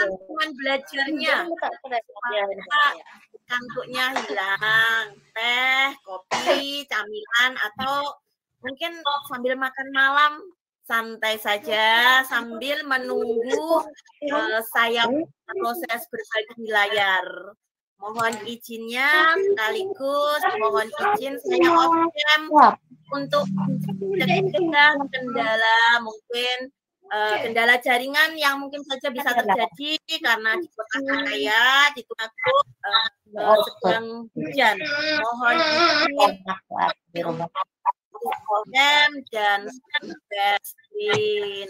kan cuma belajarnya. Kantuknya hilang, teh, kopi, camilan, atau mungkin sambil makan malam santai saja sambil menunggu saya proses berbagi di layar. Mohon izinnya sekaligus mohon izin saya off cam untuk kendala mungkin kendala jaringan yang mungkin saja bisa terjadi karena di kota saya di Tulungagung sedang hujan. Mohon izin Okem dan Bestrin.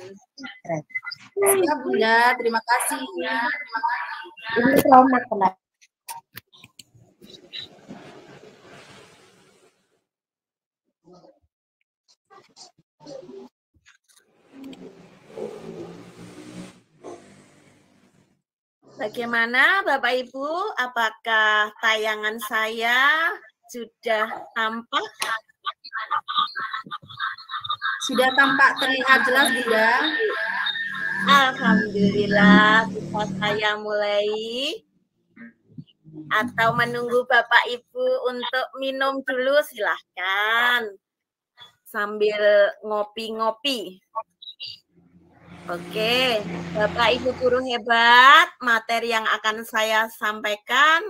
Siap Bunda, terima kasih ya. Ini selamat kenal. Bagaimana Bapak Ibu? Apakah tayangan saya sudah tampak? Sudah tampak terlihat jelas Bunda. Alhamdulillah, bisa saya mulai atau menunggu Bapak Ibu untuk minum dulu silahkan sambil ngopi-ngopi. Oke, Bapak Ibu guru hebat, materi yang akan saya sampaikan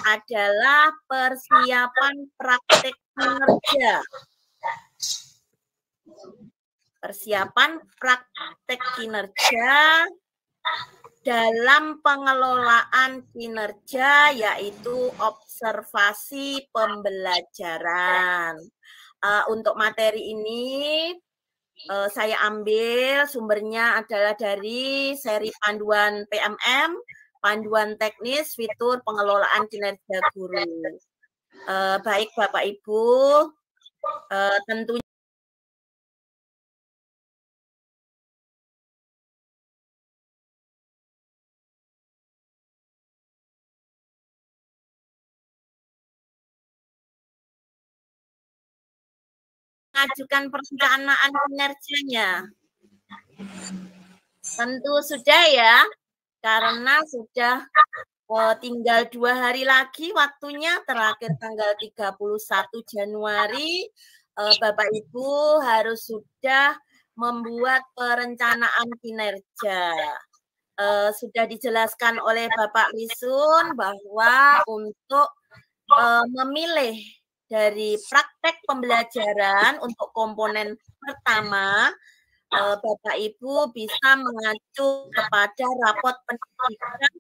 adalah persiapan praktek kinerja. Persiapan praktek kinerja dalam pengelolaan kinerja yaitu observasi pembelajaran. Untuk materi ini saya ambil sumbernya adalah dari seri panduan PMM, panduan teknis fitur pengelolaan kinerja guru. Baik Bapak Ibu, tentunya mengajukan perencanaan kinerjanya. Tentu sudah ya, karena sudah tinggal 2 hari lagi waktunya, terakhir tanggal 31 Januari, Bapak Ibu harus sudah membuat perencanaan kinerja. Sudah dijelaskan oleh Bapak Risun bahwa untuk memilih dari praktek pembelajaran untuk komponen pertama, Bapak Ibu bisa mengacu kepada rapot pendidikan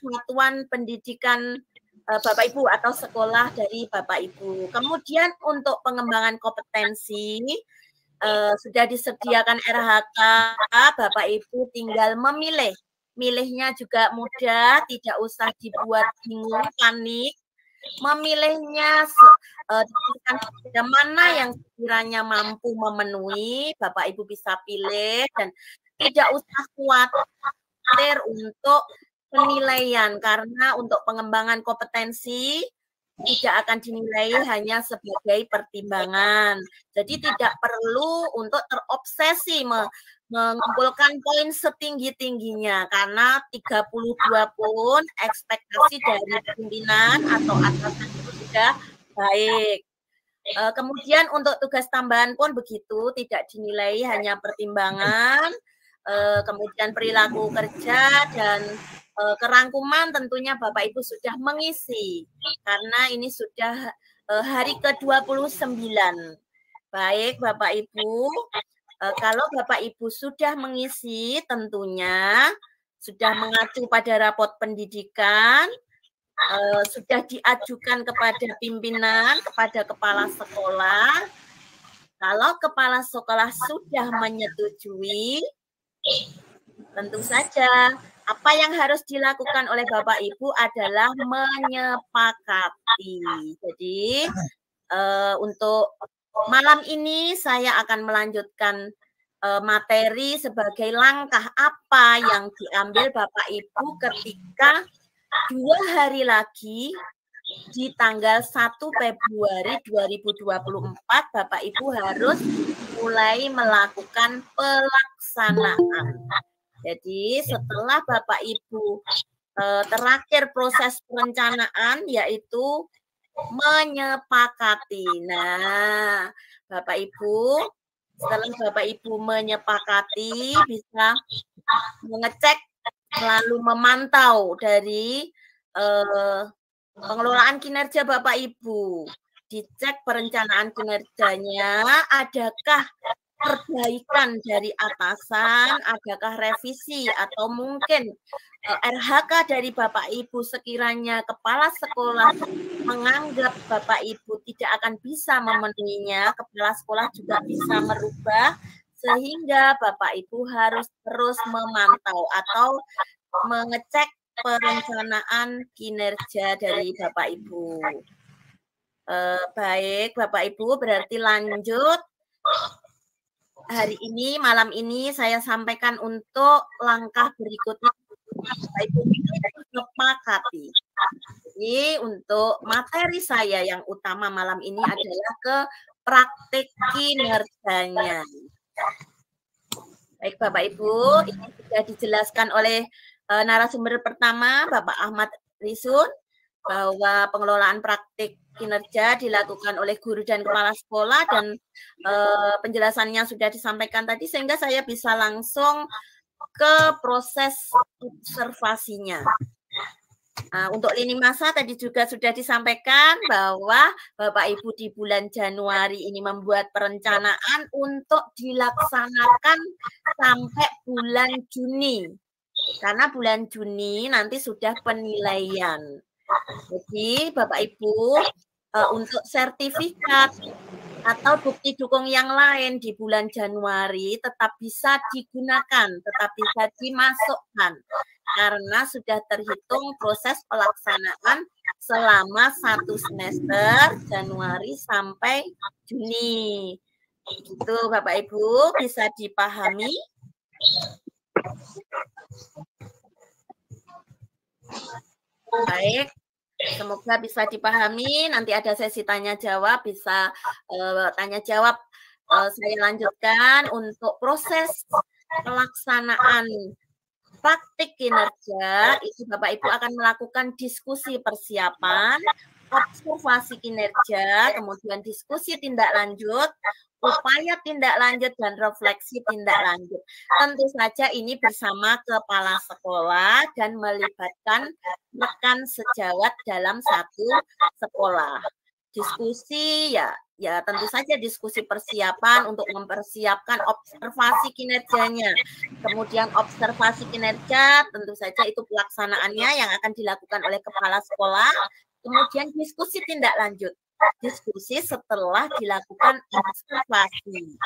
satuan pendidikan Bapak Ibu atau sekolah dari Bapak Ibu. Kemudian untuk pengembangan kompetensi sudah disediakan RHK, Bapak Ibu tinggal memilih. Milihnya juga mudah, tidak usah dibuat bingung, panik. Memilihnya pada mana yang sekiranya mampu memenuhi, Bapak Ibu bisa pilih dan tidak usah khawatir untuk penilaian karena untuk pengembangan kompetensi tidak akan dinilai hanya sebagai pertimbangan. Jadi tidak perlu untuk terobsesi mengumpulkan poin setinggi-tingginya karena 32 pun ekspektasi dari pimpinan atau atasan itu sudah baik. Kemudian untuk tugas tambahan pun begitu, tidak dinilai hanya pertimbangan, kemudian perilaku kerja dan kerangkuman tentunya Bapak Ibu sudah mengisi karena ini sudah hari ke-29. Baik Bapak Ibu, kalau Bapak Ibu sudah mengisi tentunya sudah mengacu pada rapot pendidikan, sudah diajukan kepada pimpinan, kepada kepala sekolah. Kalau kepala sekolah sudah menyetujui, tentu saja apa yang harus dilakukan oleh Bapak Ibu adalah menyepakati. Jadi untuk malam ini saya akan melanjutkan materi sebagai langkah apa yang diambil Bapak Ibu ketika 2 hari lagi di tanggal 1 Februari 2024 Bapak Ibu harus mulai melakukan pelaksanaan. Jadi setelah Bapak Ibu terakhir proses perencanaan yaitu menyepakati. Nah, Bapak Ibu, setelah Bapak Ibu menyepakati bisa mengecek lalu memantau dari pengelolaan kinerja Bapak Ibu. Dicek perencanaan kinerjanya, adakah perbaikan dari atasan, adakah revisi atau mungkin RHK dari Bapak Ibu sekiranya kepala sekolah menganggap Bapak Ibu tidak akan bisa memenuhinya, kepala sekolah juga bisa merubah, sehingga Bapak Ibu harus terus memantau atau mengecek perencanaan kinerja dari Bapak Ibu. Baik, Bapak Ibu, berarti lanjut. Hari ini, malam ini saya sampaikan untuk langkah berikutnya. Bapak Ibu sepakati. Jadi untuk materi saya yang utama malam ini adalah ke praktik kinerjanya. Baik Bapak Ibu, ini sudah dijelaskan oleh narasumber pertama Bapak Ahmad Risun bahwa pengelolaan praktik kinerja dilakukan oleh guru dan kepala sekolah dan penjelasannya sudah disampaikan tadi sehingga saya bisa langsung ke proses observasinya. Untuk lini masa tadi juga sudah disampaikan bahwa Bapak Ibu di bulan Januari ini membuat perencanaan untuk dilaksanakan sampai bulan Juni. Karena bulan Juni nanti sudah penilaian. Jadi Bapak Ibu untuk sertifikat atau bukti dukung yang lain di bulan Januari tetap bisa digunakan, tetap bisa dimasukkan karena sudah terhitung proses pelaksanaan selama 1 semester Januari sampai Juni. Itu Bapak Ibu bisa dipahami. Baik. Semoga bisa dipahami. Nanti ada sesi tanya jawab, bisa tanya jawab. Saya lanjutkan untuk proses pelaksanaan praktik kinerja. Itu Bapak Ibu akan melakukan diskusi persiapan, observasi kinerja, kemudian diskusi tindak lanjut, upaya tindak lanjut dan refleksi tindak lanjut. Tentu saja ini bersama kepala sekolah dan melibatkan rekan sejawat dalam satu sekolah. Diskusi ya tentu saja diskusi persiapan untuk mempersiapkan observasi kinerjanya. Kemudian observasi kinerja tentu saja itu pelaksanaannya yang akan dilakukan oleh kepala sekolah. Kemudian diskusi tindak lanjut. Diskusi setelah dilakukan observasi.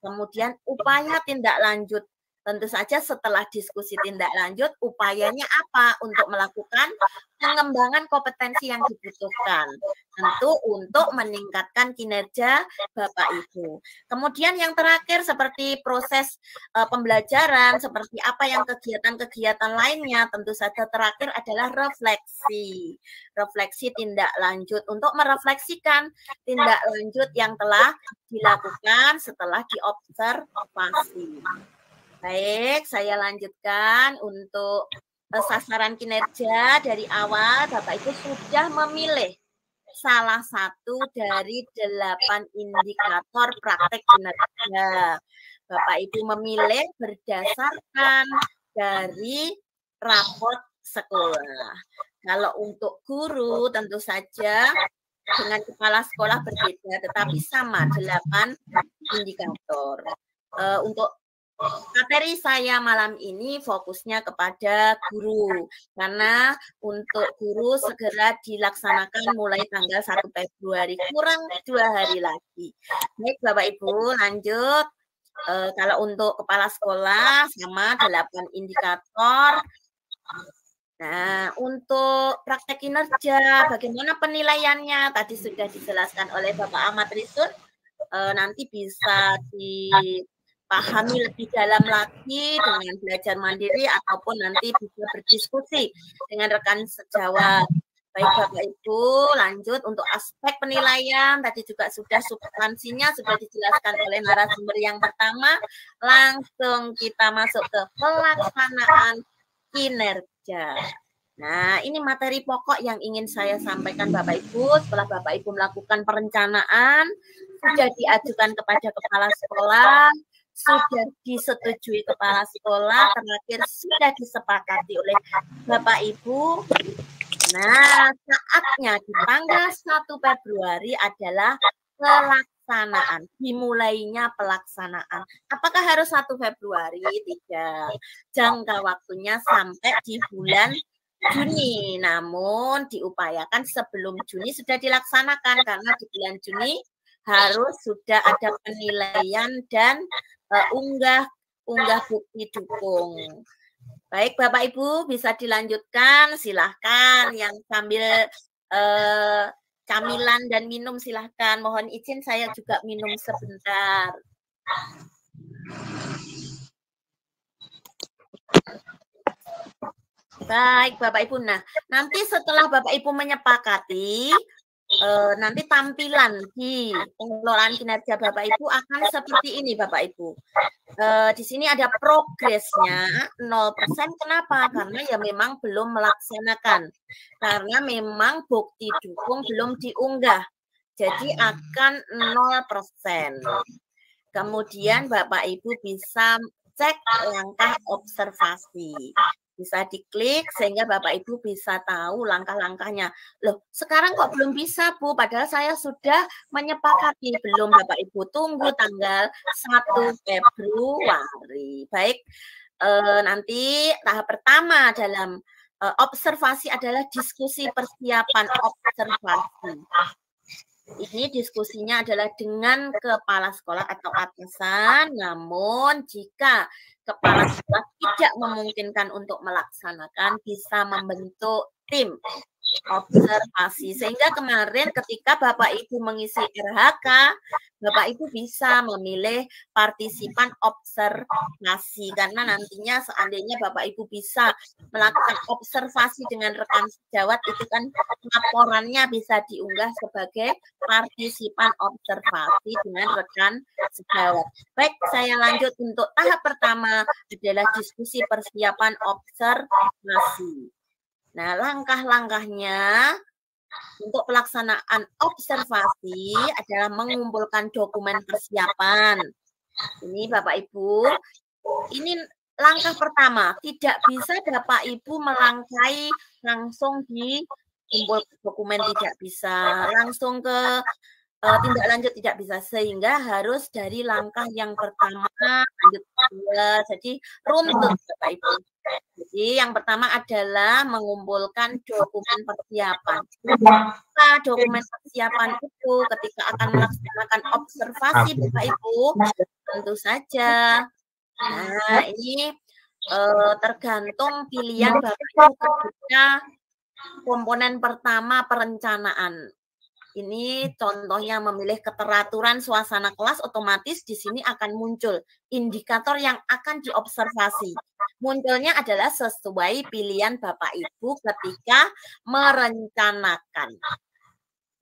Kemudian upaya tindak lanjut. Tentu saja setelah diskusi tindak lanjut, upayanya apa untuk melakukan pengembangan kompetensi yang dibutuhkan. Tentu untuk meningkatkan kinerja Bapak Ibu. Kemudian yang terakhir seperti proses pembelajaran, seperti apa yang kegiatan-kegiatan lainnya, tentu saja terakhir adalah refleksi. Refleksi tindak lanjut untuk merefleksikan tindak lanjut yang telah dilakukan setelah diobservasi. Baik, saya lanjutkan untuk sasaran kinerja dari awal. Bapak Ibu sudah memilih salah satu dari 8 indikator praktek kinerja. Bapak Ibu memilih berdasarkan dari raport sekolah. Kalau untuk guru tentu saja dengan kepala sekolah berbeda, tetapi sama 8 indikator. Untuk materi saya malam ini fokusnya kepada guru, karena untuk guru segera dilaksanakan mulai tanggal 1 Februari, kurang 2 hari lagi. Baik Bapak Ibu, lanjut. Kalau untuk kepala sekolah sama 8 indikator. Nah, untuk praktek kinerja, bagaimana penilaiannya? Tadi sudah dijelaskan oleh Bapak Ahmad Risun. Nanti bisa dipahami lebih dalam lagi dengan belajar mandiri ataupun nanti bisa berdiskusi dengan rekan sejawat. Baik Bapak Ibu, lanjut untuk aspek penilaian. Tadi juga sudah substansinya sudah dijelaskan oleh narasumber yang pertama. Langsung kita masuk ke pelaksanaan kinerja. Nah, ini materi pokok yang ingin saya sampaikan Bapak Ibu. Setelah Bapak Ibu melakukan perencanaan, sudah diajukan kepada kepala sekolah, sudah disetujui kepala sekolah, terakhir sudah disepakati oleh Bapak Ibu. Nah, saatnya di tanggal 1 Februari adalah pelaksanaan. Dimulainya pelaksanaan. Apakah harus 1 Februari? Tidak. Jangka waktunya sampai di bulan Juni, namun diupayakan sebelum Juni sudah dilaksanakan karena di bulan Juni harus sudah ada penilaian dan unggah bukti dukung. Baik Bapak Ibu bisa dilanjutkan, silahkan yang sambil camilan dan minum silahkan. Mohon izin saya juga minum sebentar. Baik Bapak Ibu, nah nanti setelah Bapak Ibu menyepakati, nanti tampilan di pengelolaan kinerja Bapak Ibu akan seperti ini Bapak Ibu. Di sini ada progresnya 0%, kenapa? Karena ya memang belum melaksanakan, karena memang bukti dukung belum diunggah, jadi akan 0%. Kemudian Bapak Ibu bisa cek langkah observasi. Bisa diklik sehingga Bapak Ibu bisa tahu langkah-langkahnya. Loh, sekarang kok belum bisa, Bu? Padahal saya sudah menyepakati. Belum, Bapak Ibu. Tunggu tanggal 1 Februari. Baik, nanti tahap pertama dalam observasi adalah diskusi persiapan observasi. Ini diskusinya adalah dengan kepala sekolah atau atasan, namun jika kepala sekolah tidak memungkinkan untuk melaksanakan, bisa membentuk tim observasi. Sehingga kemarin ketika Bapak Ibu mengisi RHK, Bapak Ibu bisa memilih partisipan observasi. Karena nantinya seandainya Bapak Ibu bisa melakukan observasi dengan rekan sejawat, itu kan laporannya bisa diunggah sebagai partisipan observasi dengan rekan sejawat. Baik, saya lanjut untuk tahap pertama adalah diskusi persiapan observasi. Nah, langkah-langkahnya untuk pelaksanaan observasi adalah mengumpulkan dokumen persiapan. Ini Bapak Ibu, ini langkah pertama. Tidak bisa Bapak Ibu melangkai langsung di kumpul dokumen, tidak bisa. Langsung ke tindak lanjut tidak bisa, sehingga harus dari langkah yang pertama lanjut kedua. Jadi runtut Bapak Ibu. Jadi yang pertama adalah mengumpulkan dokumen persiapan. Apa dokumen persiapan itu ketika akan melaksanakan observasi Bapak Ibu? Tentu saja. Nah, ini tergantung pilihan Bapak Ibu ketika komponen pertama perencanaan. Ini contohnya memilih keteraturan suasana kelas, otomatis di sini akan muncul indikator yang akan diobservasi. Munculnya adalah sesuai pilihan Bapak Ibu ketika merencanakan.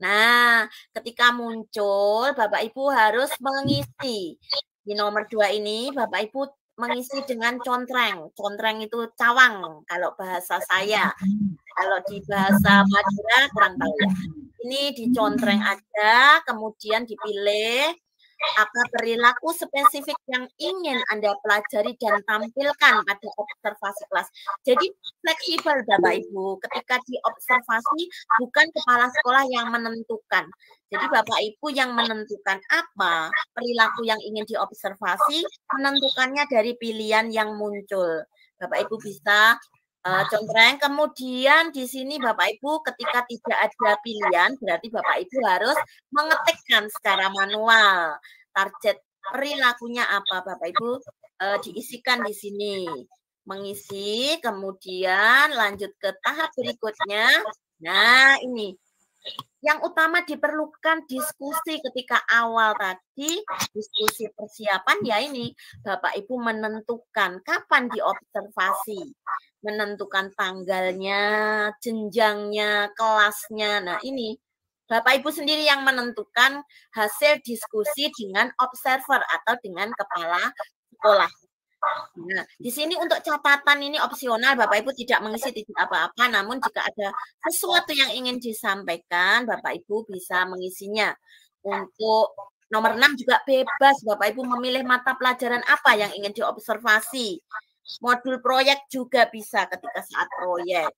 Nah, ketika muncul, Bapak Ibu harus mengisi. Di nomor 2 ini, Bapak Ibu mengisi dengan contreng. Contreng itu cawang, kalau bahasa saya. Kalau di bahasa Madura, kurang tahu ya. Ini dicontreng aja, kemudian dipilih apa perilaku spesifik yang ingin Anda pelajari dan tampilkan pada observasi kelas. Jadi fleksibel Bapak Ibu, ketika diobservasi bukan kepala sekolah yang menentukan. Jadi Bapak Ibu yang menentukan apa perilaku yang ingin diobservasi, menentukannya dari pilihan yang muncul. Bapak Ibu bisa contreng, kemudian di sini Bapak Ibu ketika tidak ada pilihan, berarti Bapak Ibu harus mengetikkan secara manual target perilakunya apa, Bapak Ibu diisikan di sini, mengisi, kemudian lanjut ke tahap berikutnya. Nah, ini yang utama diperlukan diskusi ketika awal tadi, diskusi persiapan ya ini, Bapak Ibu menentukan kapan diobservasi. menentukan tanggalnya, jenjangnya, kelasnya. Nah, ini Bapak Ibu sendiri yang menentukan hasil diskusi dengan observer atau dengan kepala sekolah. Nah, di sini untuk catatan ini opsional, Bapak Ibu tidak mengisi tidak apa-apa, namun jika ada sesuatu yang ingin disampaikan, Bapak Ibu bisa mengisinya. Untuk nomor 6 juga bebas, Bapak Ibu memilih mata pelajaran apa yang ingin diobservasi. Modul proyek juga bisa ketika saat proyek.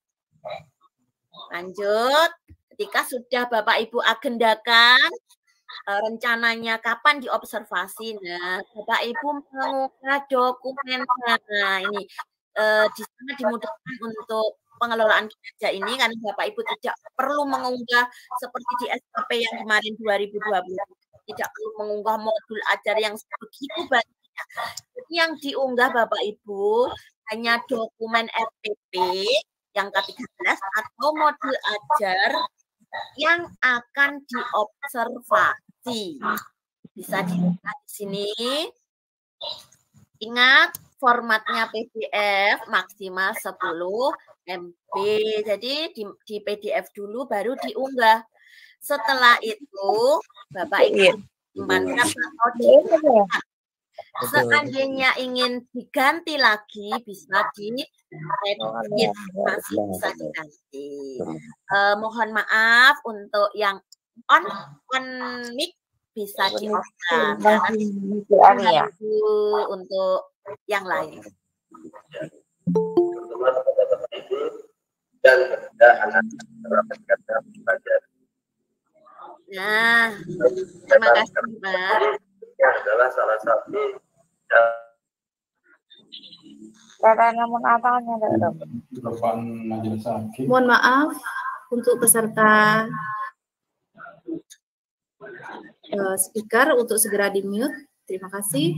Lanjut, ketika sudah Bapak Ibu agendakan, rencananya kapan diobservasi. Nah, Bapak Ibu mengunggah dokumen. Nah, ini di sana dimudahkan untuk pengelolaan kinerja ini karena Bapak Ibu tidak perlu mengunggah seperti di SKP yang kemarin 2020. Tidak perlu mengunggah modul ajar yang begitu banyak. Jadi yang diunggah Bapak Ibu hanya dokumen RPP yang ke-13 atau modul ajar yang akan diobservasi. Bisa dilihat di sini. Ingat, formatnya PDF maksimal 10 MB. Jadi di PDF dulu baru diunggah. Setelah itu, Bapak Ibu simpankan atau diunggah. Seandainya ingin diganti lagi, bisa di-edit, masih bisa diganti. Mohon maaf untuk yang on mic bisa di-off. Untuk yang lain. Nah, terima kasih, Mbak. Adalah salah satu Mohon maaf untuk peserta speaker untuk segera di-mute. Terima kasih.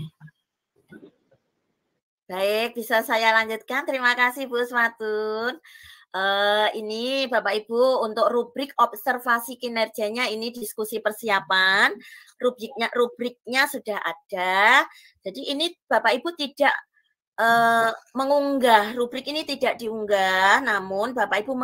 Baik, bisa saya lanjutkan. Terima kasih Bu Smatun. Ini Bapak Ibu untuk rubrik observasi kinerjanya ini diskusi persiapan. Rubriknya sudah ada. Jadi ini Bapak Ibu tidak mengunggah, rubrik ini tidak diunggah, namun Bapak Ibu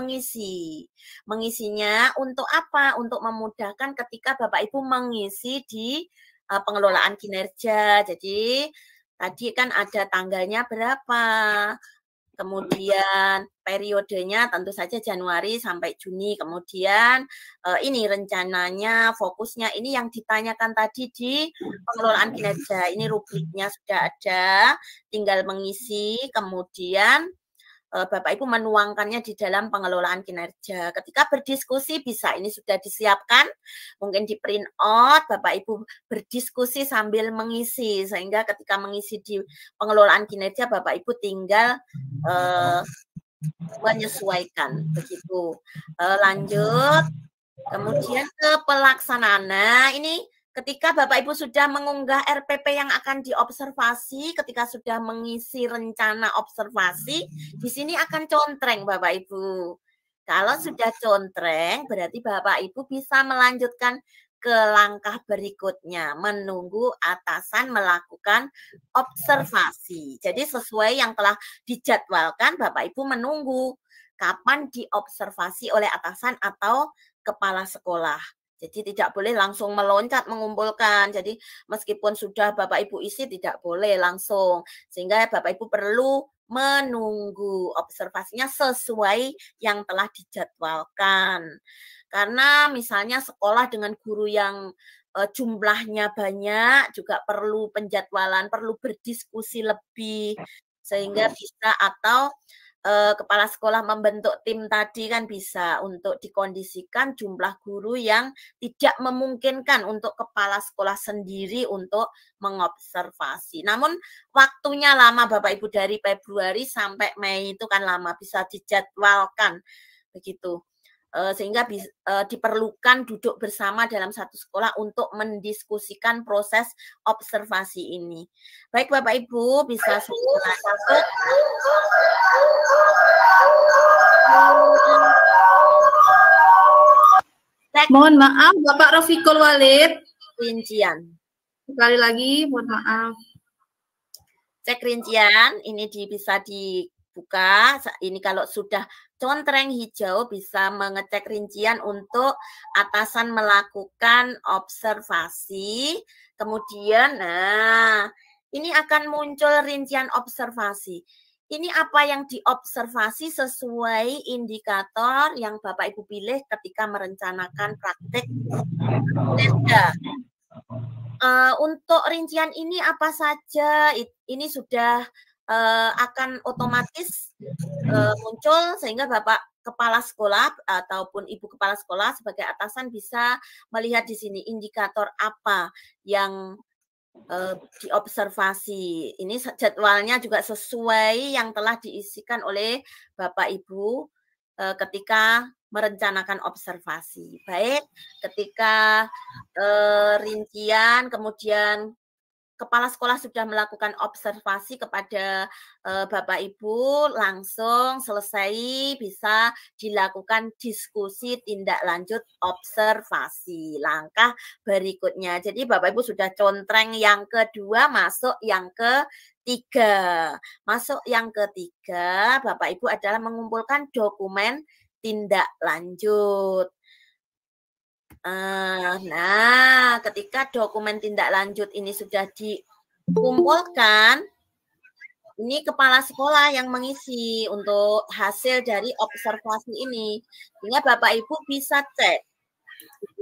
mengisinya untuk apa? Untuk memudahkan ketika Bapak Ibu mengisi di pengelolaan kinerja. Jadi tadi kan ada tanggalnya berapa, kemudian periodenya tentu saja Januari sampai Juni, kemudian ini rencananya, fokusnya, ini yang ditanyakan tadi di pengelolaan kinerja, ini rubriknya sudah ada, tinggal mengisi, kemudian Bapak Ibu menuangkannya di dalam pengelolaan kinerja. Ketika berdiskusi bisa, ini sudah disiapkan, mungkin di print out, Bapak Ibu berdiskusi sambil mengisi, sehingga ketika mengisi di pengelolaan kinerja, Bapak Ibu tinggal menyesuaikan, begitu. Lanjut, kemudian ke pelaksanaan. Nah, ini ketika Bapak Ibu sudah mengunggah RPP yang akan diobservasi, ketika sudah mengisi rencana observasi, di sini akan contreng Bapak Ibu. Kalau sudah contreng, berarti Bapak Ibu bisa melanjutkan ke langkah berikutnya, menunggu atasan melakukan observasi. Jadi sesuai yang telah dijadwalkan, Bapak Ibu menunggu kapan diobservasi oleh atasan atau kepala sekolah. Jadi tidak boleh langsung meloncat mengumpulkan. Jadi meskipun sudah Bapak Ibu isi tidak boleh langsung. Sehingga Bapak Ibu perlu menunggu observasinya sesuai yang telah dijadwalkan. Karena misalnya sekolah dengan guru yang jumlahnya banyak juga perlu penjadwalan, perlu berdiskusi lebih sehingga bisa, atau kepala sekolah membentuk tim tadi kan bisa untuk dikondisikan jumlah guru yang tidak memungkinkan untuk kepala sekolah sendiri untuk mengobservasi. Namun waktunya lama Bapak Ibu, dari Februari sampai Mei itu kan lama, bisa dijadwalkan begitu. Sehingga diperlukan duduk bersama dalam satu sekolah untuk mendiskusikan proses observasi ini. Baik Bapak Ibu, bisa lanjut. Mohon maaf Bapak Rafiqul Walid. Rincian. Sekali lagi mohon maaf. Cek rincian, ini bisa di buka. Ini kalau sudah contreng hijau bisa mengecek rincian untuk atasan melakukan observasi. Kemudian, nah, ini akan muncul rincian observasi. Ini apa yang diobservasi sesuai indikator yang Bapak Ibu pilih ketika merencanakan praktek kinerja. Untuk rincian ini apa saja, ini sudah akan otomatis muncul sehingga Bapak Kepala Sekolah ataupun Ibu Kepala Sekolah sebagai atasan bisa melihat di sini indikator apa yang diobservasi. Ini jadwalnya juga sesuai yang telah diisikan oleh Bapak Ibu ketika merencanakan observasi. Baik, ketika rincian, kemudian Kepala Sekolah sudah melakukan observasi kepada Bapak Ibu, langsung selesai bisa dilakukan diskusi tindak lanjut observasi. Langkah berikutnya. Jadi Bapak Ibu sudah contreng yang kedua, masuk yang ketiga. Masuk yang ketiga, Bapak Ibu adalah mengumpulkan dokumen tindak lanjut. Nah, ketika dokumen tindak lanjut ini sudah dikumpulkan, ini kepala sekolah yang mengisi untuk hasil dari observasi ini. Sehingga Bapak Ibu bisa cek.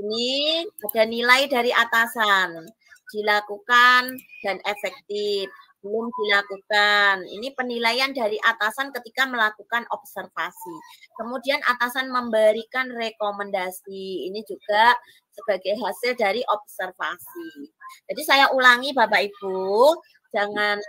Ini ada nilai dari atasan, dilakukan dan efektif. Belum dilakukan. Ini penilaian dari atasan ketika melakukan observasi. Kemudian atasan memberikan rekomendasi. Ini juga sebagai hasil dari observasi. Jadi saya ulangi Bapak Ibu, jangan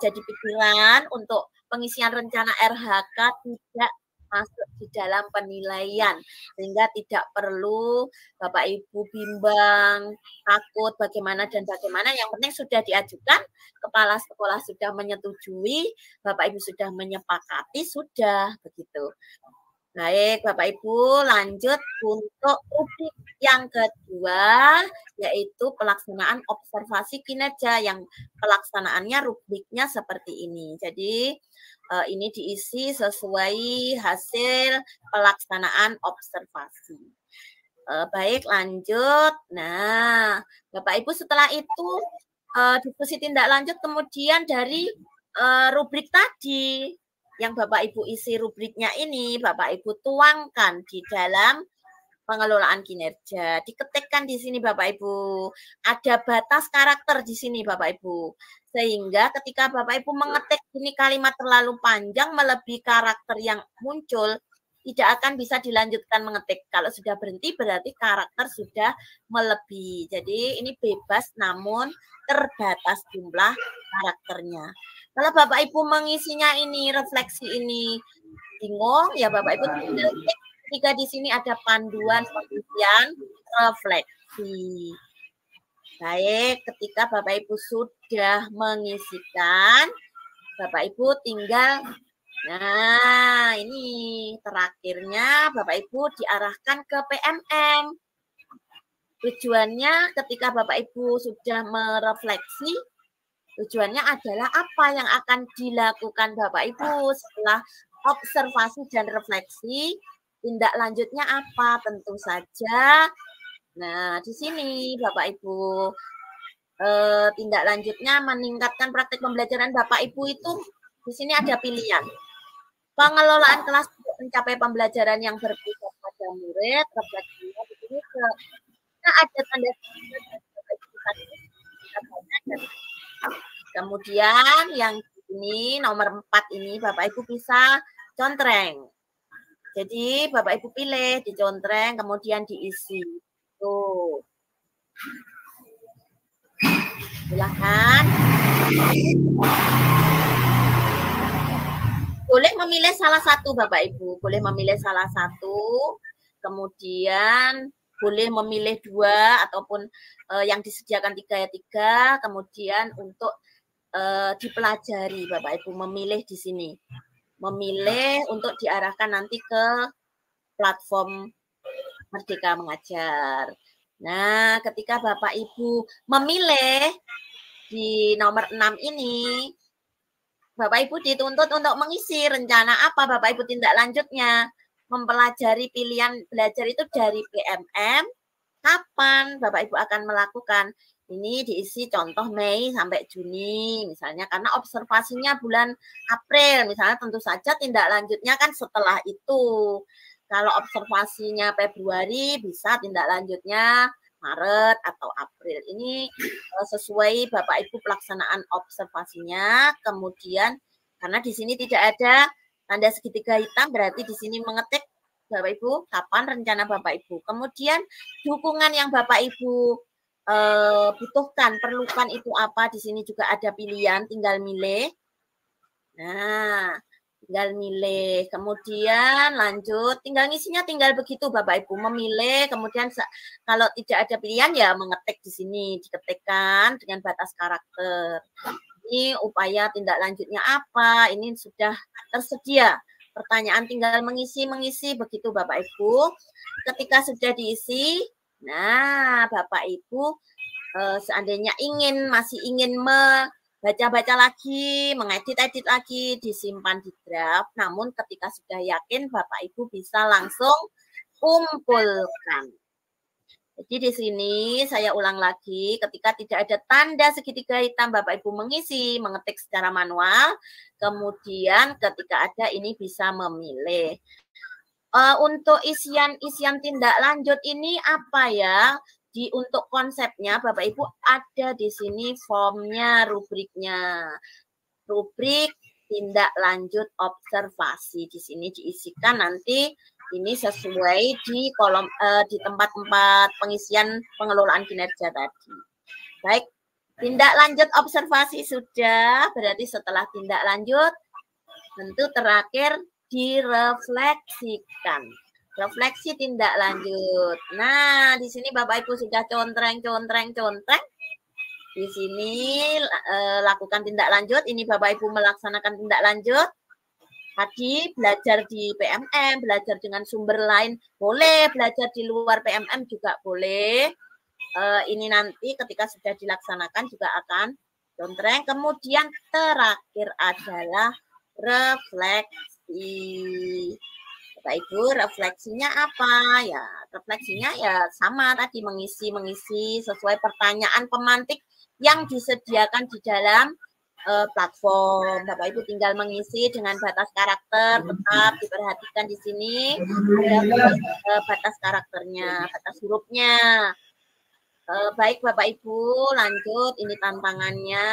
jadi pikiran untuk pengisian rencana RHK tidak masuk di dalam penilaian, sehingga tidak perlu Bapak Ibu bimbang, takut bagaimana dan bagaimana. Yang penting sudah diajukan, kepala sekolah sudah menyetujui, Bapak Ibu sudah menyepakati, sudah begitu. Baik, Bapak Ibu, lanjut untuk rubrik yang kedua, yaitu pelaksanaan observasi kinerja, yang pelaksanaannya rubriknya seperti ini. Jadi ini diisi sesuai hasil pelaksanaan observasi. Baik, lanjut. Nah, Bapak Ibu setelah itu diskusi tindak lanjut, kemudian dari rubrik tadi yang Bapak Ibu isi rubriknya ini, Bapak Ibu tuangkan di dalam pengelolaan kinerja. Diketikkan di sini Bapak Ibu. Ada batas karakter di sini Bapak Ibu. Sehingga ketika Bapak Ibu mengetik ini kalimat terlalu panjang melebihi karakter yang muncul, tidak akan bisa dilanjutkan mengetik. Kalau sudah berhenti berarti karakter sudah melebihi. Jadi ini bebas namun terbatas jumlah karakternya. Kalau Bapak Ibu mengisinya ini, refleksi ini bingung, ya Bapak Ibu tinggal klik ketika di sini ada panduan pengisian refleksi. Baik, ketika Bapak Ibu sudah mengisikan, Bapak Ibu tinggal, nah ini terakhirnya Bapak Ibu diarahkan ke PMM. Tujuannya ketika Bapak Ibu sudah merefleksi, tujuannya adalah apa yang akan dilakukan Bapak Ibu setelah observasi dan refleksi, tindak lanjutnya apa? Tentu saja. Nah, di sini Bapak Ibu tindak lanjutnya meningkatkan praktik pembelajaran Bapak Ibu itu di sini ada pilihan. Pengelolaan kelas untuk mencapai pembelajaran yang berpusat pada murid, refleksinya di sini ada tanda kemudian yang ini nomor 4 ini Bapak Ibu bisa contreng. Jadi Bapak Ibu pilih dicontreng kemudian diisi. Tuh. Silakan. Boleh memilih salah satu Bapak Ibu, boleh memilih salah satu. Kemudian boleh memilih 2 ataupun yang disediakan 3 kemudian untuk dipelajari Bapak Ibu memilih di sini. Memilih untuk diarahkan nanti ke platform Merdeka Mengajar. Nah, ketika Bapak Ibu memilih di nomor 6 ini, Bapak Ibu dituntut untuk mengisi rencana apa Bapak Ibu tindak lanjutnya. Mempelajari pilihan belajar itu dari PMM, kapan Bapak Ibu akan melakukan. Ini diisi contoh Mei sampai Juni misalnya, karena observasinya bulan April misalnya, tentu saja tindak lanjutnya kan setelah itu. Kalau observasinya Februari bisa tindak lanjutnya Maret atau April. Ini sesuai Bapak Ibu pelaksanaan observasinya. Kemudian karena di sini tidak ada tanda segitiga hitam, berarti di sini mengetik Bapak Ibu kapan rencana Bapak Ibu. Kemudian dukungan yang Bapak Ibu butuhkan, perlukan itu apa? Di sini juga ada pilihan, tinggal milih. Nah, tinggal milih. Kemudian lanjut, tinggal ngisinya tinggal begitu Bapak Ibu, memilih. Kemudian kalau tidak ada pilihan ya mengetik di sini, diketikkan dengan batas karakter. Ini upaya tindak lanjutnya apa? Ini sudah tersedia. Pertanyaan tinggal mengisi begitu Bapak Ibu. Ketika sudah diisi, nah Bapak Ibu seandainya masih ingin baca-baca lagi, mengedit-edit lagi, disimpan di draft. Namun ketika sudah yakin, Bapak Ibu bisa langsung kumpulkan. Jadi di sini saya ulang lagi, ketika tidak ada tanda segitiga hitam, Bapak Ibu mengisi, mengetik secara manual. Kemudian ketika ada ini bisa memilih. Untuk isian tindak lanjut ini apa ya? Untuk konsepnya Bapak Ibu ada di sini formnya, rubriknya. Rubrik tindak lanjut observasi. Di sini diisikan nanti ini sesuai di kolom di tempat-tempat pengisian pengelolaan kinerja tadi. Baik, tindak lanjut observasi sudah, berarti setelah tindak lanjut tentu terakhir direfleksikan. Refleksi tindak lanjut. Nah, di sini Bapak Ibu sudah contreng. Di sini lakukan tindak lanjut. Ini Bapak Ibu melaksanakan tindak lanjut. Tadi belajar di PMM, belajar dengan sumber lain boleh, belajar di luar PMM juga boleh. Ini nanti ketika sudah dilaksanakan juga akan contreng. Kemudian terakhir adalah refleksi. Bapak Ibu, refleksinya apa? Ya, refleksinya ya sama tadi, mengisi sesuai pertanyaan pemantik yang disediakan di dalam platform. Bapak Ibu tinggal mengisi dengan batas karakter, tetap diperhatikan di sini ada batas karakternya, batas hurufnya. Baik Bapak Ibu, lanjut, ini tantangannya.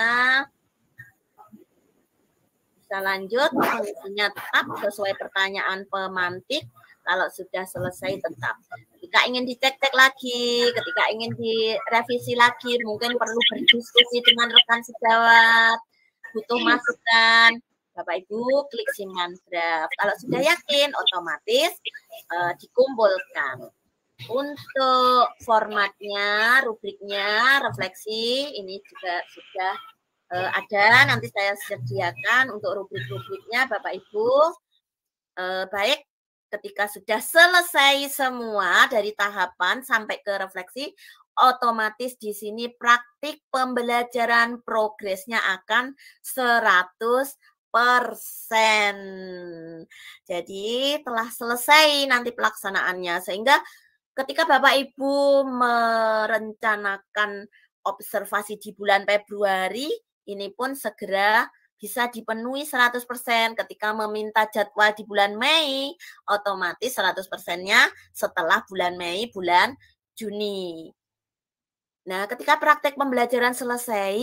Bisa lanjut, mengisinya tetap sesuai pertanyaan pemantik. Kalau sudah selesai tetap. Ketika ingin dicek-cek lagi, ketika ingin direvisi lagi, mungkin perlu berdiskusi dengan rekan sejawat, butuh masukan, Bapak Ibu klik simpan draft. Kalau sudah yakin, otomatis dikumpulkan. Untuk formatnya, rubriknya, refleksi, ini juga sudah ada, nanti saya sediakan untuk rubrik-rubriknya Bapak Ibu. Baik, ketika sudah selesai semua dari tahapan sampai ke refleksi, otomatis di sini praktik pembelajaran progresnya akan 100%. Jadi telah selesai nanti pelaksanaannya, sehingga ketika Bapak Ibu merencanakan observasi di bulan Februari, ini pun segera bisa dipenuhi 100%. Ketika meminta jadwal di bulan Mei, otomatis 100%-nya setelah bulan Mei, bulan Juni. Nah, ketika praktek pembelajaran selesai,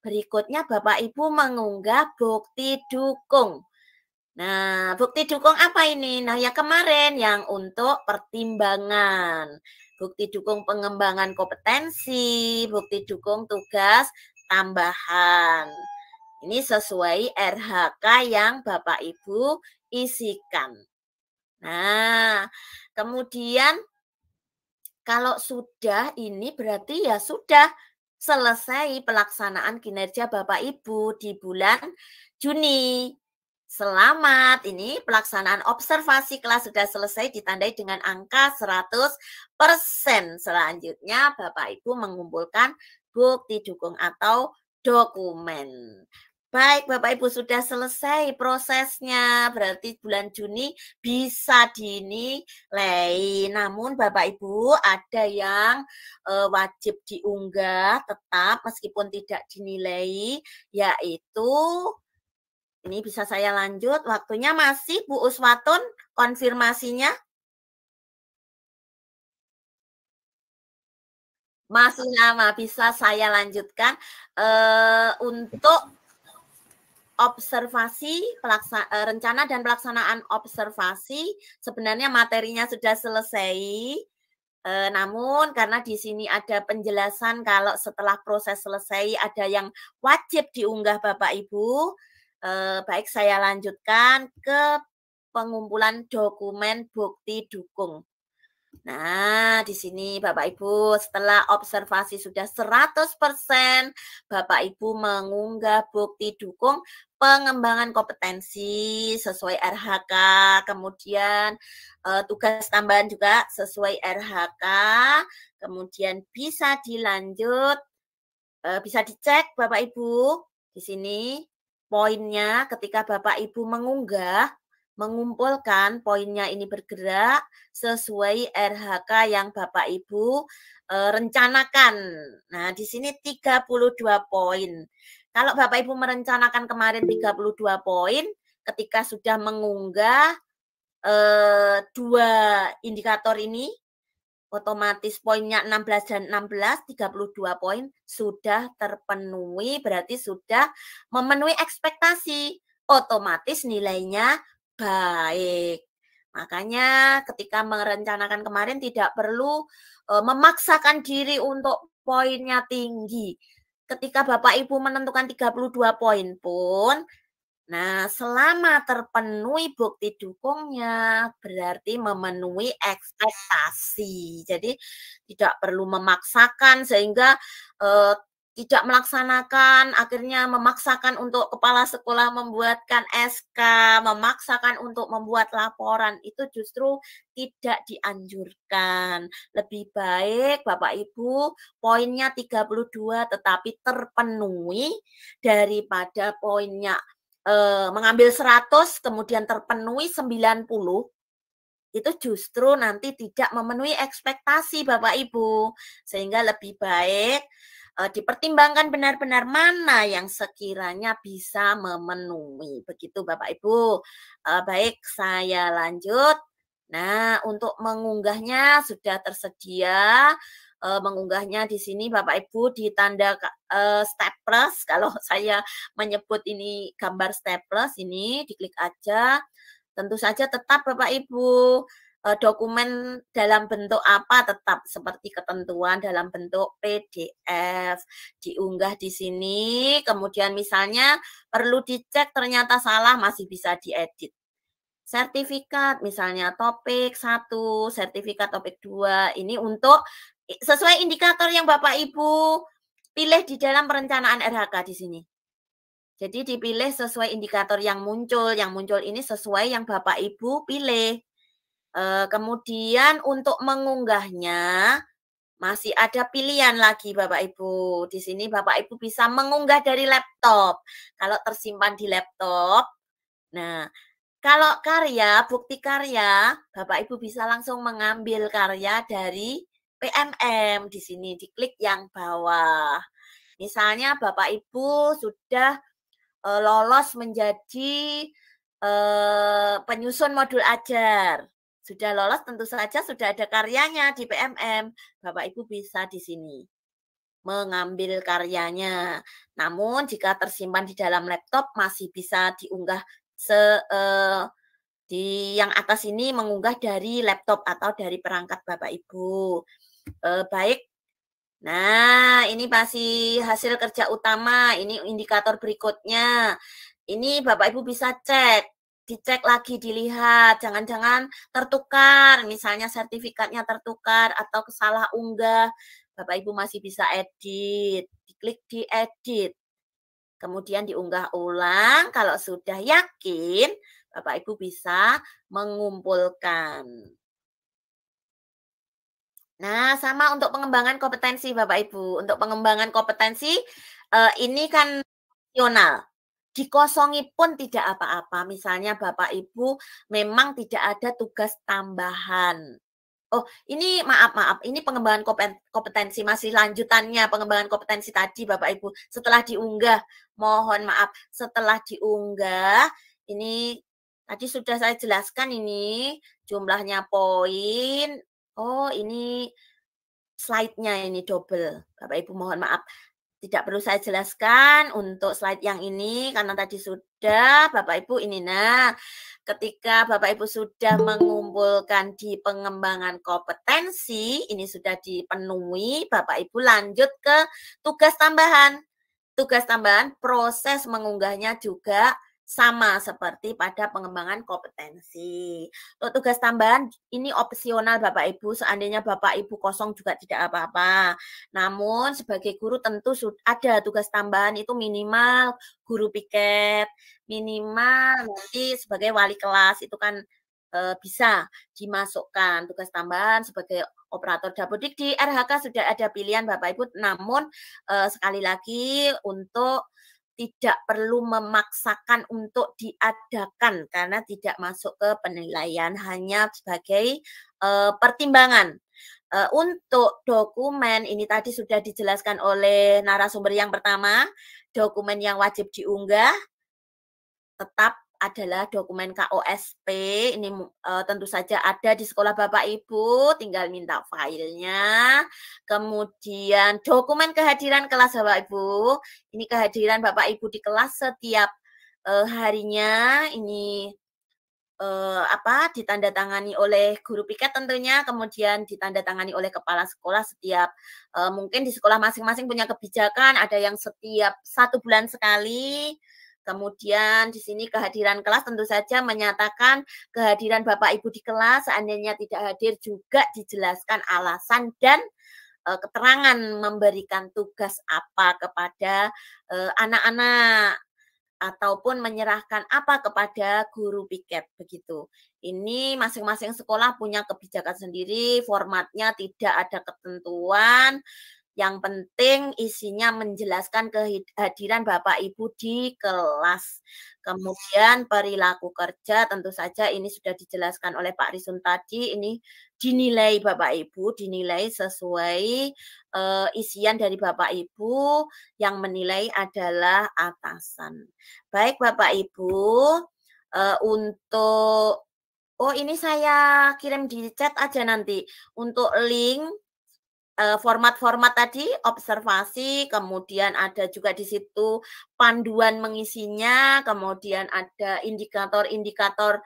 berikutnya Bapak Ibu mengunggah bukti dukung. Nah, bukti dukung apa ini? Nah, ya kemarin yang untuk pertimbangan. Bukti dukung pengembangan kompetensi, bukti dukung tugas tambahan. Ini sesuai RHK yang Bapak Ibu isikan. Nah, kemudian kalau sudah ini berarti ya sudah selesai pelaksanaan kinerja Bapak Ibu di bulan Juni. Selamat, ini pelaksanaan observasi kelas sudah selesai ditandai dengan angka 100%. Selanjutnya Bapak Ibu mengumpulkan bukti dukung atau dokumen. Baik, Bapak Ibu sudah selesai prosesnya, berarti bulan Juni bisa dinilai. Namun Bapak Ibu ada yang wajib diunggah tetap meskipun tidak dinilai, yaitu ini bisa saya lanjut, waktunya masih Bu Uswatun konfirmasinya. Masih lama, bisa saya lanjutkan untuk observasi, rencana dan pelaksanaan observasi, sebenarnya materinya sudah selesai. Namun karena di sini ada penjelasan kalau setelah proses selesai ada yang wajib diunggah Bapak Ibu, baik saya lanjutkan ke pengumpulan dokumen bukti dukung. Nah, di sini Bapak Ibu setelah observasi sudah 100%, Bapak Ibu mengunggah bukti dukung pengembangan kompetensi sesuai RHK, kemudian tugas tambahan juga sesuai RHK, kemudian bisa dilanjut, bisa dicek Bapak Ibu di sini poinnya ketika Bapak Ibu mengumpulkan poinnya ini bergerak sesuai RHK yang Bapak Ibu rencanakan. Nah, di sini 32 poin. Kalau Bapak Ibu merencanakan kemarin 32 poin, ketika sudah mengunggah 2 indikator ini, otomatis poinnya 16 dan 16, 32 poin sudah terpenuhi, berarti sudah memenuhi ekspektasi. Otomatis nilainya baik. Makanya ketika merencanakan kemarin tidak perlu memaksakan diri untuk poinnya tinggi. Ketika Bapak Ibu menentukan 32 poin pun, nah selama terpenuhi bukti dukungnya berarti memenuhi ekspektasi. Jadi tidak perlu memaksakan sehingga tidak melaksanakan, akhirnya memaksakan untuk kepala sekolah membuatkan SK, memaksakan untuk membuat laporan, itu justru tidak dianjurkan. Lebih baik Bapak Ibu poinnya 32 tetapi terpenuhi daripada poinnya mengambil 100 kemudian terpenuhi 90, itu justru nanti tidak memenuhi ekspektasi Bapak Ibu. Sehingga lebih baik dipertimbangkan benar-benar mana yang sekiranya bisa memenuhi. Begitu Bapak Ibu. Baik, saya lanjut. Nah, untuk mengunggahnya sudah tersedia. Mengunggahnya di sini Bapak Ibu di tanda staples. Kalau saya menyebut ini gambar staples ini, diklik aja. Tentu saja tetap Bapak Ibu dokumen dalam bentuk apa tetap seperti ketentuan dalam bentuk PDF diunggah di sini, kemudian misalnya perlu dicek ternyata salah masih bisa diedit. Sertifikat misalnya topik 1, sertifikat topik 2 ini untuk sesuai indikator yang Bapak Ibu pilih di dalam perencanaan RHK di sini. Jadi dipilih sesuai indikator yang muncul ini sesuai yang Bapak Ibu pilih. Kemudian untuk mengunggahnya masih ada pilihan lagi Bapak Ibu. Di sini Bapak Ibu bisa mengunggah dari laptop. Kalau tersimpan di laptop. Nah, kalau karya, bukti karya, Bapak Ibu bisa langsung mengambil karya dari PMM. Di sini diklik yang bawah. Misalnya Bapak Ibu sudah lolos menjadi penyusun modul ajar. Sudah lolos tentu saja sudah ada karyanya di PMM. Bapak Ibu bisa di sini mengambil karyanya. Namun jika tersimpan di dalam laptop masih bisa diunggah di yang atas ini mengunggah dari laptop atau dari perangkat Bapak Ibu. Baik. Nah, ini masih hasil kerja utama. Ini indikator berikutnya. Ini Bapak Ibu bisa cek. Dicek lagi, dilihat, jangan-jangan tertukar, misalnya sertifikatnya tertukar atau salah unggah, Bapak Ibu masih bisa edit, diklik di edit, kemudian diunggah ulang, kalau sudah yakin, Bapak Ibu bisa mengumpulkan. Nah, sama untuk pengembangan kompetensi Bapak Ibu, untuk pengembangan kompetensi ini kan nasional. dikosongi pun tidak apa-apa. Misalnya Bapak Ibu memang tidak ada tugas tambahan. Oh, ini maaf, ini pengembangan kompetensi, masih lanjutannya pengembangan kompetensi tadi Bapak Ibu. Setelah diunggah, mohon maaf, setelah diunggah, ini tadi sudah saya jelaskan ini jumlahnya poin. Oh, ini slide-nya ini double. Bapak Ibu mohon maaf. Tidak perlu saya jelaskan untuk slide yang ini karena tadi sudah Bapak Ibu ini. Nah, ketika Bapak Ibu sudah mengumpulkan di pengembangan kompetensi, ini sudah dipenuhi, Bapak Ibu lanjut ke tugas tambahan. Tugas tambahan proses mengunggahnya juga sama seperti pada pengembangan kompetensi. Untuk tugas tambahan ini opsional Bapak Ibu, seandainya Bapak Ibu kosong juga tidak apa-apa. Namun sebagai guru tentu ada tugas tambahan itu minimal guru piket, minimal nanti sebagai wali kelas itu kan bisa dimasukkan tugas tambahan sebagai operator dapodik. Di RHK sudah ada pilihan Bapak Ibu, namun sekali lagi untuk tidak perlu memaksakan untuk diadakan karena tidak masuk ke penilaian, hanya sebagai pertimbangan. Untuk dokumen ini tadi sudah dijelaskan oleh narasumber yang pertama, dokumen yang wajib diunggah tetap adalah dokumen KOSP. Ini tentu saja ada di sekolah Bapak Ibu, tinggal minta filenya. Kemudian dokumen kehadiran kelas Bapak Ibu. Ini kehadiran Bapak Ibu di kelas setiap harinya. Ini ditandatangani oleh guru piket tentunya, kemudian ditandatangani oleh kepala sekolah setiap mungkin di sekolah masing-masing punya kebijakan, ada yang setiap 1 bulan sekali. Kemudian di sini kehadiran kelas tentu saja menyatakan kehadiran Bapak Ibu di kelas, seandainya tidak hadir juga dijelaskan alasan dan keterangan memberikan tugas apa kepada anak-anak ataupun menyerahkan apa kepada guru piket begitu. Ini masing-masing sekolah punya kebijakan sendiri, formatnya tidak ada ketentuan. Yang penting isinya menjelaskan kehadiran Bapak Ibu di kelas. Kemudian perilaku kerja tentu saja ini sudah dijelaskan oleh Pak Risun tadi, ini dinilai Bapak Ibu, dinilai sesuai isian dari Bapak Ibu, yang menilai adalah atasan. Baik Bapak Ibu, untuk ini saya kirim di chat aja nanti untuk link format-format tadi, observasi, kemudian ada juga di situ panduan mengisinya, kemudian ada indikator-indikator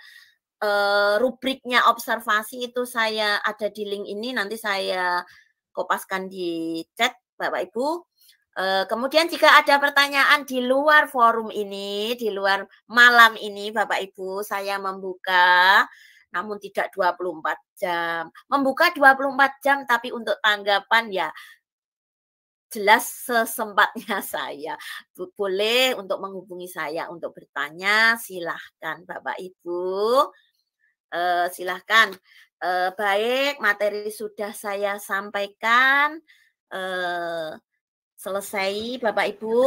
rubriknya observasi, itu saya ada di link ini, nanti saya kopaskan di chat Bapak Ibu. Kemudian jika ada pertanyaan di luar forum ini, di luar malam ini Bapak Ibu, saya membuka namun tidak 24 jam. Membuka 24 jam tapi untuk tanggapan ya jelas sesempatnya saya. Boleh untuk menghubungi saya untuk bertanya, silahkan Bapak Ibu. Silahkan. Baik, materi sudah saya sampaikan. Selesai Bapak Ibu.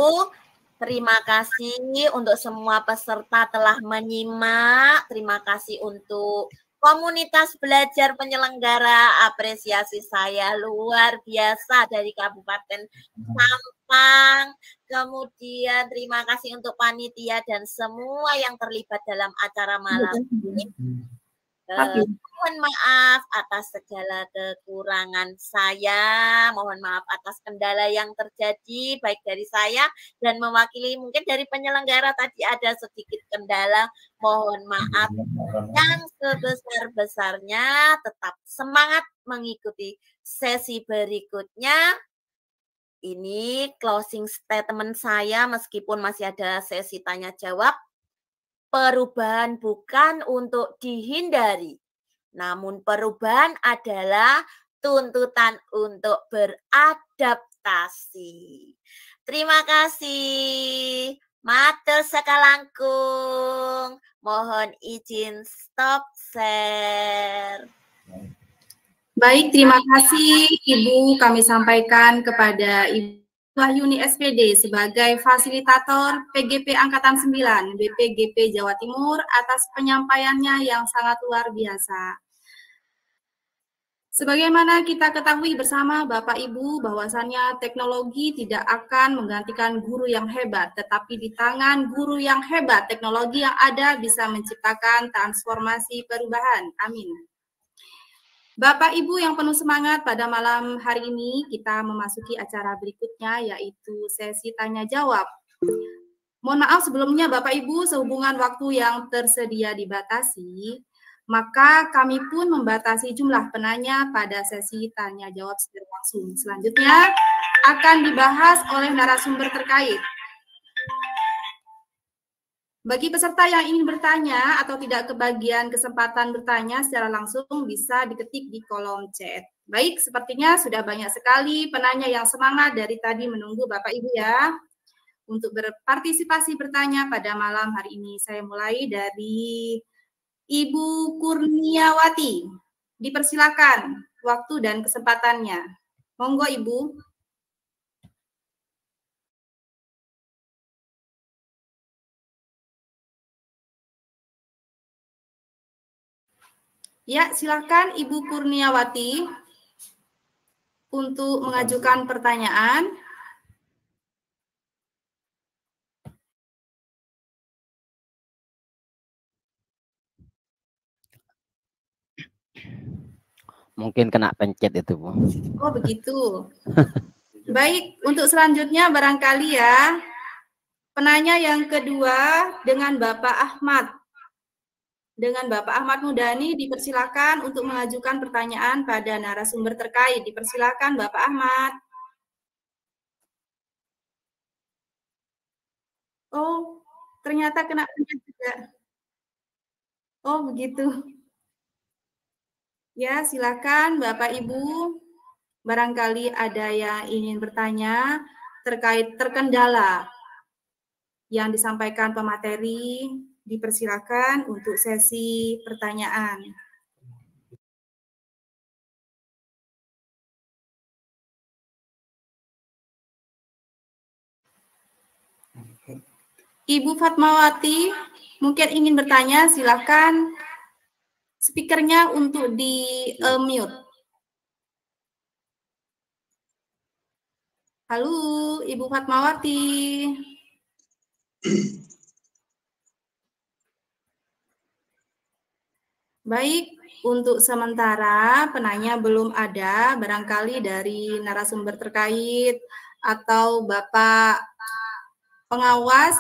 Terima kasih untuk semua peserta telah menyimak. Terima kasih untuk komunitas belajar penyelenggara. Apresiasi saya luar biasa dari Kabupaten Sampang. Kemudian terima kasih untuk panitia dan semua yang terlibat dalam acara malam ini. Mohon maaf atas segala kekurangan saya, mohon maaf atas kendala yang terjadi baik dari saya dan mewakili mungkin dari penyelenggara tadi ada sedikit kendala, mohon maaf. Yang sebesar-besarnya tetap semangat mengikuti sesi berikutnya. Ini closing statement saya meskipun masih ada sesi tanya jawab. Perubahan bukan untuk dihindari, namun perubahan adalah tuntutan untuk beradaptasi. Terima kasih. Matur sakalangkung. Mohon izin stop share. Baik, terima kasih Ibu. Kami sampaikan kepada Ibu Wahyuni SPD sebagai fasilitator PGP Angkatan 9 BPGP Jawa Timur atas penyampaiannya yang sangat luar biasa. Sebagaimana kita ketahui bersama Bapak Ibu bahwasannya teknologi tidak akan menggantikan guru yang hebat, tetapi di tangan guru yang hebat, teknologi yang ada bisa menciptakan transformasi perubahan. Amin. Bapak Ibu yang penuh semangat, pada malam hari ini kita memasuki acara berikutnya yaitu sesi tanya jawab. Mohon maaf sebelumnya Bapak Ibu, sehubungan waktu yang tersedia dibatasi, maka kami pun membatasi jumlah penanya pada sesi tanya jawab secara langsung. Selanjutnya akan dibahas oleh narasumber terkait. Bagi peserta yang ingin bertanya atau tidak kebagian kesempatan bertanya secara langsung bisa diketik di kolom chat. Baik, sepertinya sudah banyak sekali penanya yang semangat dari tadi menunggu Bapak Ibu ya untuk berpartisipasi bertanya pada malam hari ini. Saya mulai dari Ibu Kurniawati, dipersilakan waktu dan kesempatannya. Monggo Ibu. Ya, silakan Ibu Kurniawati untuk mengajukan pertanyaan. Mungkin kena pencet itu, Bu. Oh, begitu. Baik, untuk selanjutnya barangkali ya, penanya yang kedua dengan Bapak Ahmad. Dengan Bapak Ahmad Mudani, dipersilakan untuk mengajukan pertanyaan pada narasumber terkait. Dipersilakan Bapak Ahmad. Oh, ternyata kena pencet juga. Oh, begitu. Ya, silakan Bapak Ibu. Barangkali ada yang ingin bertanya terkait terkendala yang disampaikan pemateri, dipersilakan untuk sesi pertanyaan. Ibu Fatmawati mungkin ingin bertanya, silakan speakernya untuk di-mute. Halo, Ibu Fatmawati. Baik, untuk sementara penanya belum ada, barangkali dari narasumber terkait atau Bapak pengawas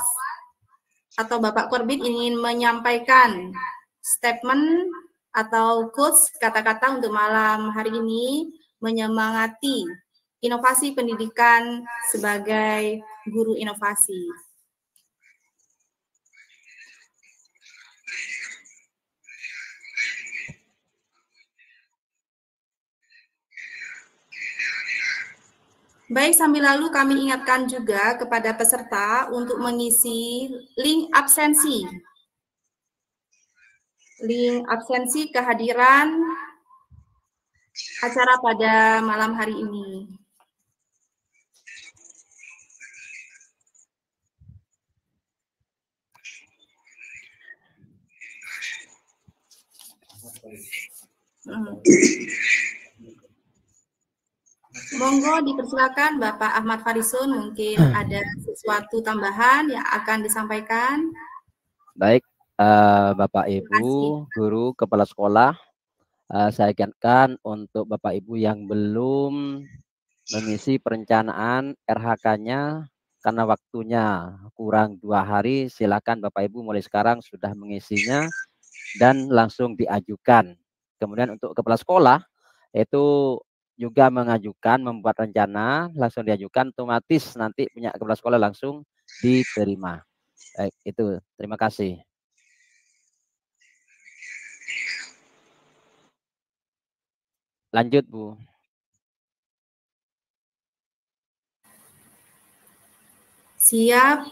atau Bapak Korbit ingin menyampaikan statement atau quotes kata-kata untuk malam hari ini menyemangati inovasi pendidikan sebagai guru inovasi. Baik, sambil lalu kami ingatkan juga kepada peserta untuk mengisi link absensi. Link absensi kehadiran acara pada malam hari ini. Monggo dipersilakan Bapak Ahmad Farisun, mungkin ada sesuatu tambahan yang akan disampaikan. Baik, Bapak Ibu, guru, kepala sekolah, saya ingatkan untuk Bapak Ibu yang belum mengisi perencanaan RH-nya karena waktunya kurang 2 hari, silakan Bapak Ibu mulai sekarang sudah mengisinya dan langsung diajukan. Kemudian untuk kepala sekolah itu juga mengajukan, membuat rencana, langsung diajukan, otomatis nanti punya kepala sekolah langsung diterima. Baik, itu. Terima kasih. Lanjut, Bu. Siap.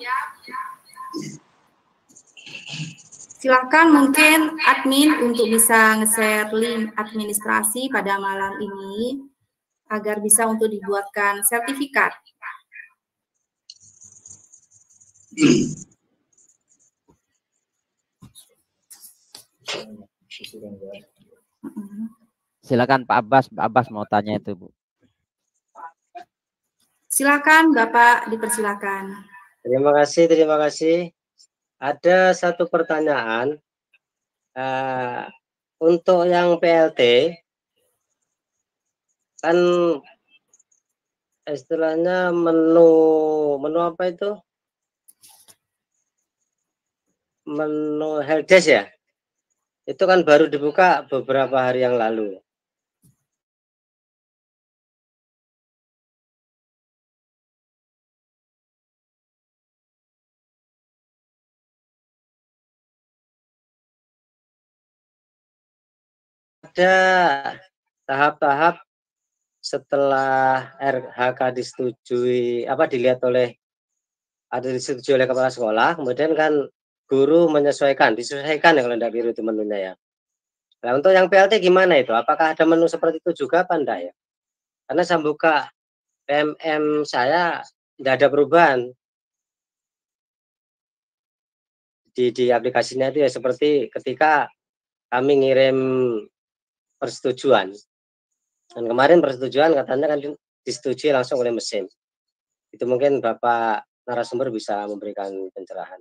Silakan mungkin admin untuk bisa nge-share link administrasi pada malam ini agar bisa untuk dibuatkan sertifikat. Silakan Pak Abbas. Pak Abbas mau tanya itu, Bu. Silakan Bapak, dipersilakan. Terima kasih, terima kasih. Ada satu pertanyaan untuk yang PLT kan istilahnya menu apa itu? Menu helpdesk ya? Itu kan baru dibuka beberapa hari yang lalu. Ada tahap-tahap setelah RHK disetujui, dilihat oleh disetujui oleh kepala sekolah, kemudian kan guru disesuaikan ya kalau tidak biru itu menunya ya. Nah untuk yang PLT gimana itu? Apakah ada menu seperti itu juga apa enggak ya? Karena saya buka PMM saya tidak ada perubahan di aplikasinya itu ya, seperti ketika kami ngirim persetujuan. Dan kemarin persetujuan katanya kan disetujui langsung oleh mesin. Itu mungkin Bapak narasumber bisa memberikan pencerahan.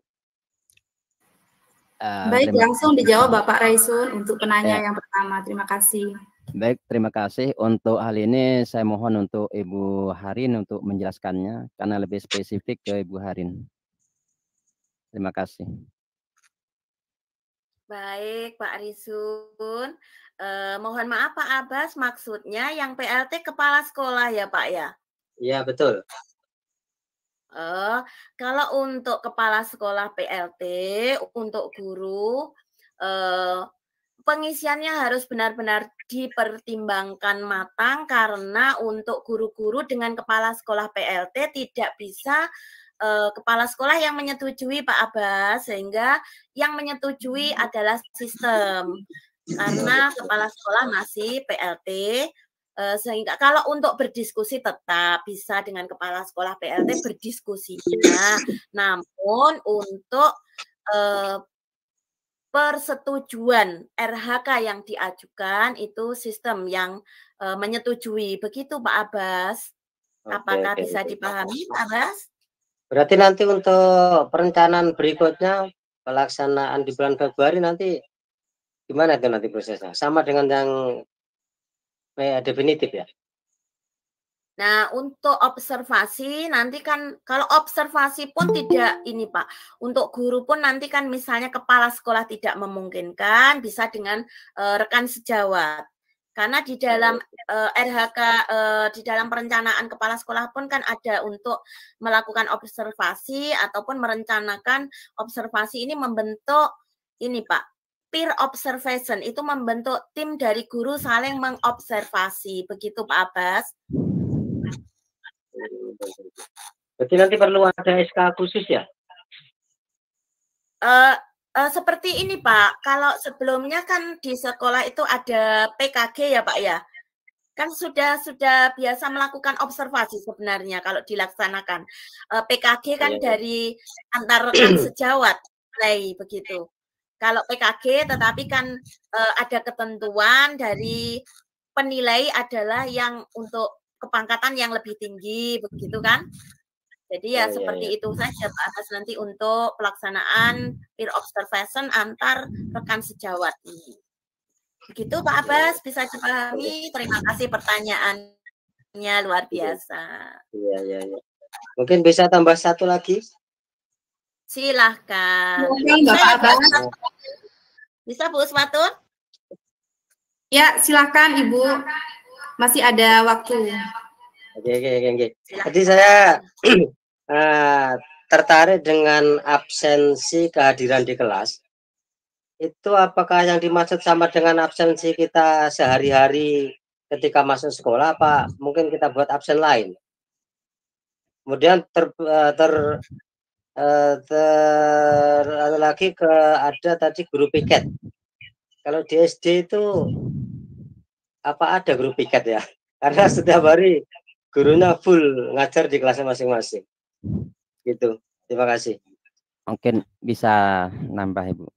Baik, langsung dijawab Bapak Raisun untuk penanya yang pertama. Terima kasih. Baik, terima kasih. Untuk hal ini saya mohon untuk Ibu Harin untuk menjelaskannya karena lebih spesifik ke Ibu Harin. Terima kasih. Baik, Pak Risun. Mohon maaf Pak Abbas, maksudnya yang PLT kepala sekolah ya Pak ya? Iya, betul. Kalau untuk kepala sekolah PLT, untuk guru, pengisiannya harus benar-benar dipertimbangkan matang karena untuk guru-guru dengan kepala sekolah PLT tidak bisa kepala sekolah yang menyetujui Pak Abbas, sehingga yang menyetujui adalah sistem karena kepala sekolah masih PLT. Sehingga kalau untuk berdiskusi tetap bisa dengan kepala sekolah PLT berdiskusinya, namun untuk persetujuan RHK yang diajukan itu sistem yang menyetujui. Begitu Pak Abbas. Apakah bisa dipahami Pak Abbas? Berarti nanti untuk perencanaan berikutnya pelaksanaan di bulan Februari nanti gimana itu nanti prosesnya? Sama dengan yang definitif ya? Nah, untuk observasi nanti kan kalau observasi pun tidak ini Pak. Untuk guru pun nanti kan misalnya kepala sekolah tidak memungkinkan, bisa dengan rekan sejawat. Karena di dalam RHK, di dalam perencanaan kepala sekolah pun kan ada untuk melakukan observasi ataupun merencanakan observasi ini membentuk ini Pak, peer observation, itu membentuk tim dari guru saling mengobservasi. Begitu Pak Abbas. Berarti nanti perlu ada SK khusus ya? Seperti ini Pak, kalau sebelumnya kan di sekolah itu ada PKG ya Pak ya, kan sudah biasa melakukan observasi sebenarnya kalau dilaksanakan. PKG kan dari antar rekan sejawat, begitu. Kalau PKG tetapi kan ada ketentuan dari penilai adalah yang untuk kepangkatan yang lebih tinggi, begitu kan? Jadi ya seperti itu saja Pak Abbas nanti untuk pelaksanaan peer observation antar rekan sejawat ini. Begitu Pak Abbas, bisa dipahami. Terima kasih pertanyaannya, luar biasa. Iya. Mungkin bisa tambah satu lagi? Silahkan. Bisa Bu Uswatun? Ya, silakan Ibu. Masih ada waktu. Oke. Jadi saya tertarik dengan absensi kehadiran di kelas. Itu apakah yang dimaksud sama dengan absensi kita sehari-hari ketika masuk sekolah, apa mungkin kita buat absen lain? Kemudian lagi ada tadi guru piket. Kalau di SD itu apa ada guru piket ya? Karena setiap hari gurunya full ngajar di kelasnya masing-masing. Gitu. Terima kasih. Mungkin bisa nambah Ibu.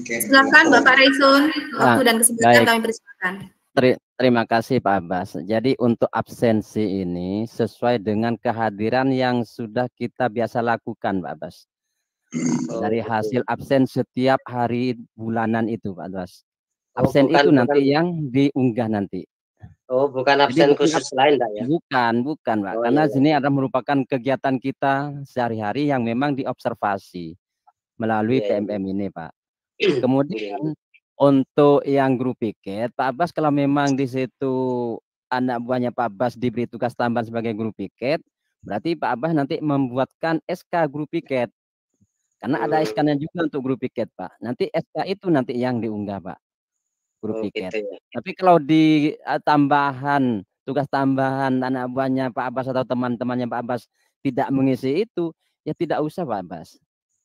Silakan Bapak Raisun, waktu dan kesempatan kami persilakan. Terima kasih Pak Abbas. Jadi untuk absensi ini sesuai dengan kehadiran yang sudah kita biasa lakukan Pak Abbas. Dari hasil absen setiap hari bulanan itu Pak Abbas. Absen itu nanti yang diunggah nanti. Oh, bukan absen khusus lain Pak ya? Bukan Pak. Karena sini ada merupakan kegiatan kita sehari-hari yang memang diobservasi melalui PMM ini Pak. Kemudian untuk yang grup piket, Pak Abbas kalau memang di situ anak buahnya Pak Abbas diberi tugas tambahan sebagai grup piket, berarti Pak Abbas nanti membuatkan SK grup piket. Karena ada SK-nya juga untuk grup piket Pak. Nanti SK itu nanti yang diunggah Pak, grup piket. Gitu ya. Tapi kalau di tambahan, tugas tambahan anak buahnya Pak Abbas atau teman-temannya Pak Abbas tidak mengisi itu, ya tidak usah Pak Abbas.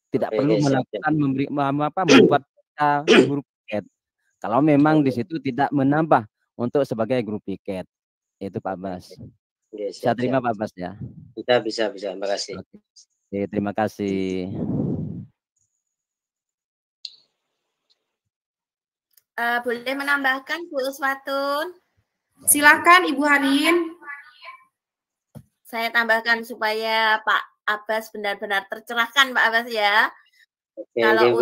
Tidak perlu melakukan membuat grup piket. Kalau memang di situ tidak menambah untuk sebagai grup piket. Itu Pak Abbas. Saya terima Pak Abbas ya. Bisa. Terima kasih. Oke, terima kasih. Boleh menambahkan Bu Uswatun? Silakan Ibu Harin. Saya tambahkan supaya Pak Abbas benar-benar tercerahkan Pak Abbas ya. Oke, kalau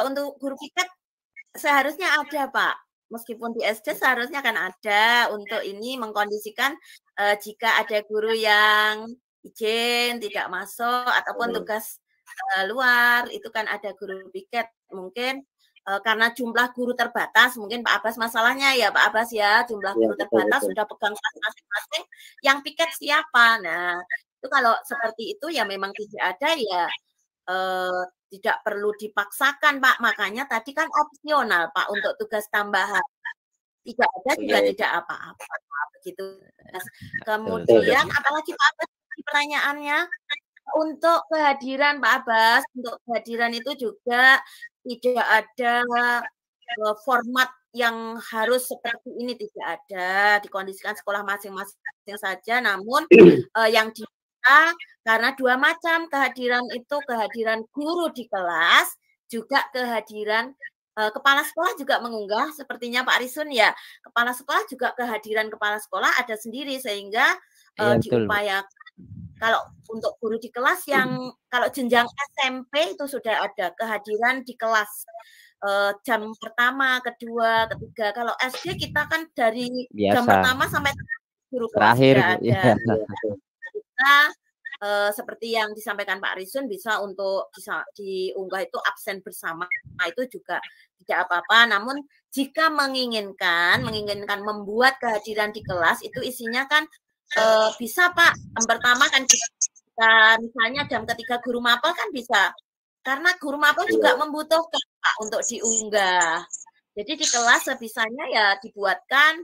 untuk guru piket seharusnya ada Pak. Meskipun di SD seharusnya kan ada untuk ini mengkondisikan jika ada guru yang izin tidak masuk ataupun tugas luar itu kan ada guru piket. Mungkin karena jumlah guru terbatas, mungkin Pak Abbas masalahnya ya Pak Abbas ya, jumlah guru terbatas sudah pegang kelas masing-masing, yang piket siapa? Nah, itu kalau seperti itu ya memang tidak ada ya tidak perlu dipaksakan Pak, makanya tadi kan opsional Pak untuk tugas tambahan. Tidak ada juga tidak apa-apa begitu. Kemudian apalagi Pak Abbas pertanyaannya untuk kehadiran Pak Abbas, untuk kehadiran itu juga tidak ada format yang harus seperti ini, tidak ada, dikondisikan sekolah masing-masing saja, namun yang diminta karena dua macam kehadiran itu, kehadiran guru di kelas, juga kehadiran kepala sekolah juga mengunggah, sepertinya Pak Risun ya, kepala sekolah juga kehadiran kepala sekolah ada sendiri, sehingga diupayakan. Kalau untuk guru di kelas yang kalau jenjang SMP itu sudah ada kehadiran di kelas jam pertama, kedua, ketiga. Kalau SD kita kan dari jam pertama sampai guru kelas terakhir sudah ada. Kita seperti yang disampaikan Pak Risun bisa untuk diunggah itu absen bersama. Nah, itu juga tidak apa-apa. Namun jika menginginkan membuat kehadiran di kelas itu isinya kan bisa Pak, yang pertama kan kita misalnya jam ketiga guru mapel kan bisa, karena guru mapel juga membutuhkan Pak untuk diunggah. Jadi di kelas sebisanya ya dibuatkan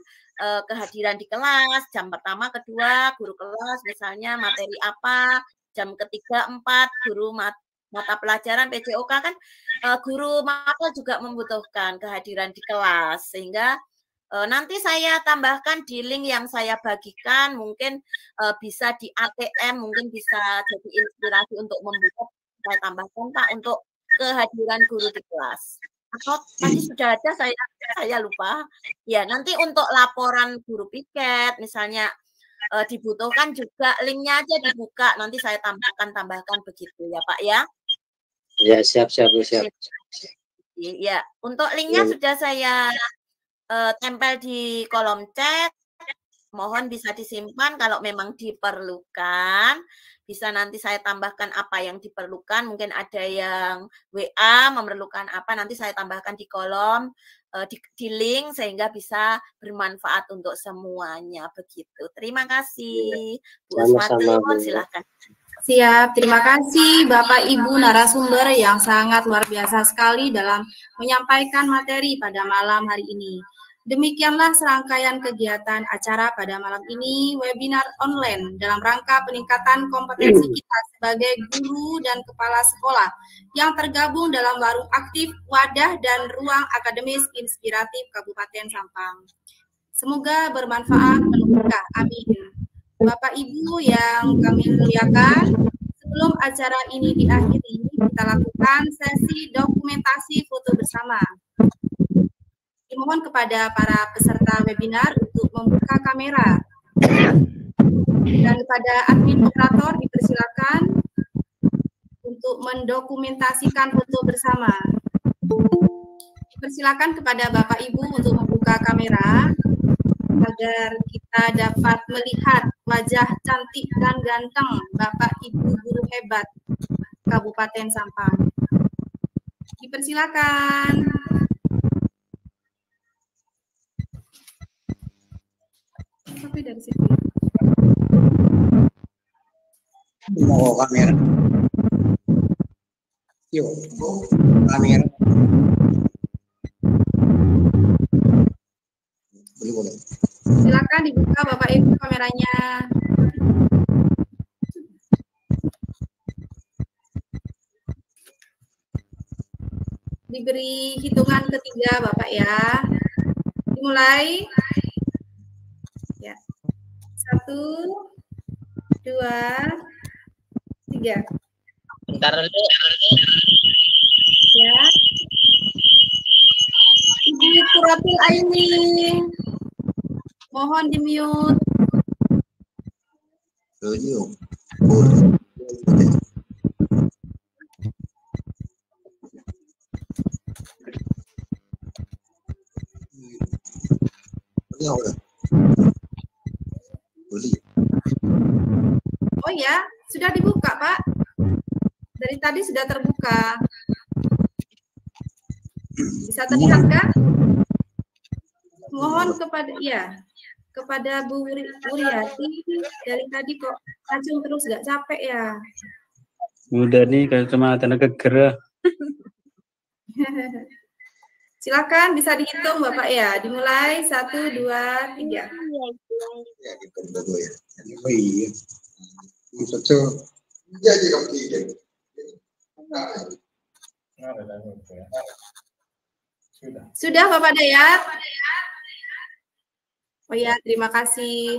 kehadiran di kelas, jam pertama, kedua, guru kelas misalnya materi apa, jam ketiga, 4, guru mata pelajaran PJOK kan guru mapel juga membutuhkan kehadiran di kelas, sehingga nanti saya tambahkan di link yang saya bagikan, mungkin bisa di ATM, mungkin bisa jadi inspirasi untuk membuka, saya tambahkan Pak untuk kehadiran guru di kelas. Atau tadi sudah ada, saya lupa. Ya, nanti untuk laporan guru piket, misalnya dibutuhkan juga linknya aja dibuka, nanti saya tambahkan begitu ya Pak ya. Ya, siap. Ya, untuk linknya sudah saya tempel di kolom chat, mohon bisa disimpan kalau memang diperlukan, bisa nanti saya tambahkan apa yang diperlukan, mungkin ada yang WA memerlukan apa, nanti saya tambahkan di kolom, di link sehingga bisa bermanfaat untuk semuanya, begitu. Terima kasih. Bu Uswatun, silakan. Siap, terima kasih Bapak Ibu narasumber yang sangat luar biasa sekali dalam menyampaikan materi pada malam hari ini. Demikianlah serangkaian kegiatan acara pada malam ini, webinar online dalam rangka peningkatan kompetensi kita sebagai guru dan kepala sekolah yang tergabung dalam Warung Aktif, Wadah, dan Ruang Akademis Inspiratif Kabupaten Sampang. Semoga bermanfaat, penuh berkah. Amin. Bapak Ibu yang kami muliakan, sebelum acara ini diakhiri, kita lakukan sesi dokumentasi foto bersama. Dimohon kepada para peserta webinar untuk membuka kamera. Dan kepada admin operator dipersilakan untuk mendokumentasikan foto bersama. Persilakan kepada Bapak Ibu untuk membuka kamera agar kita dapat melihat wajah cantik dan ganteng Bapak Ibu guru hebat Kabupaten Sampang. Dipersilakan. Sampai dari situ. Mau kamera. Yuk, kamera. Boleh. Silakan dibuka Bapak Ibu kameranya. Diberi hitungan ketiga Bapak ya. Dimulai. Ya. 1, 2, 3. Bentar dulu. Ya. Ibu Kuratul Aini. Mohon di-mute. Oh ya, sudah dibuka, Pak. Dari tadi sudah terbuka. Bisa terlihat kan? Mohon kepada Bu Wuriati, dari tadi kok acung terus gak capek ya? Udah nih kalau cuma tenaga gerah. Silakan bisa dihitung Bapak ya. Dimulai 1, 2, 3. Ya, gitu dulu ya. Oh iya. Sudah Bapak Dayat? Oh ya, terima kasih.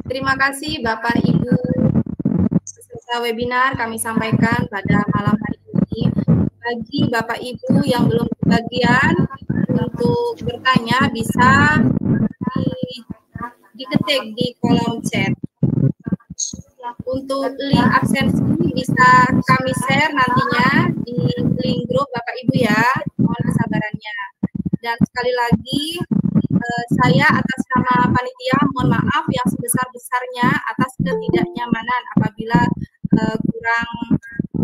Terima kasih Bapak Ibu peserta webinar kami sampaikan pada malam hari ini. Bagi Bapak Ibu yang belum kebagian untuk bertanya bisa diketik di kolom chat. Untuk link absensi bisa kami share nantinya di link grup Bapak Ibu ya. Mohon kesabarannya. Dan sekali lagi saya atas nama panitia mohon maaf yang sebesar-besarnya atas ketidaknyamanan apabila kurang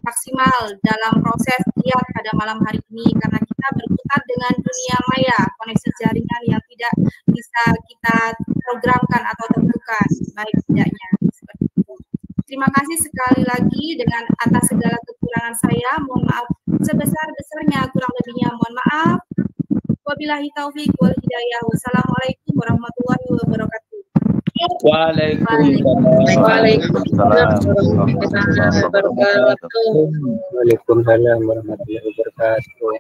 maksimal dalam proses giat pada malam hari ini karena kita berkutat dengan dunia maya, koneksi jaringan yang tidak bisa kita programkan atau tentukan baik tidaknya. Seperti itu. Terima kasih sekali lagi dengan atas segala kekurangan saya, mohon maaf sebesar-besarnya, kurang lebihnya mohon maaf. Wabillahi taufik wal hidayah. Wassalamualaikum warahmatullahi wabarakatuh. Waalaikumsalam warahmatullahi wabarakatuh.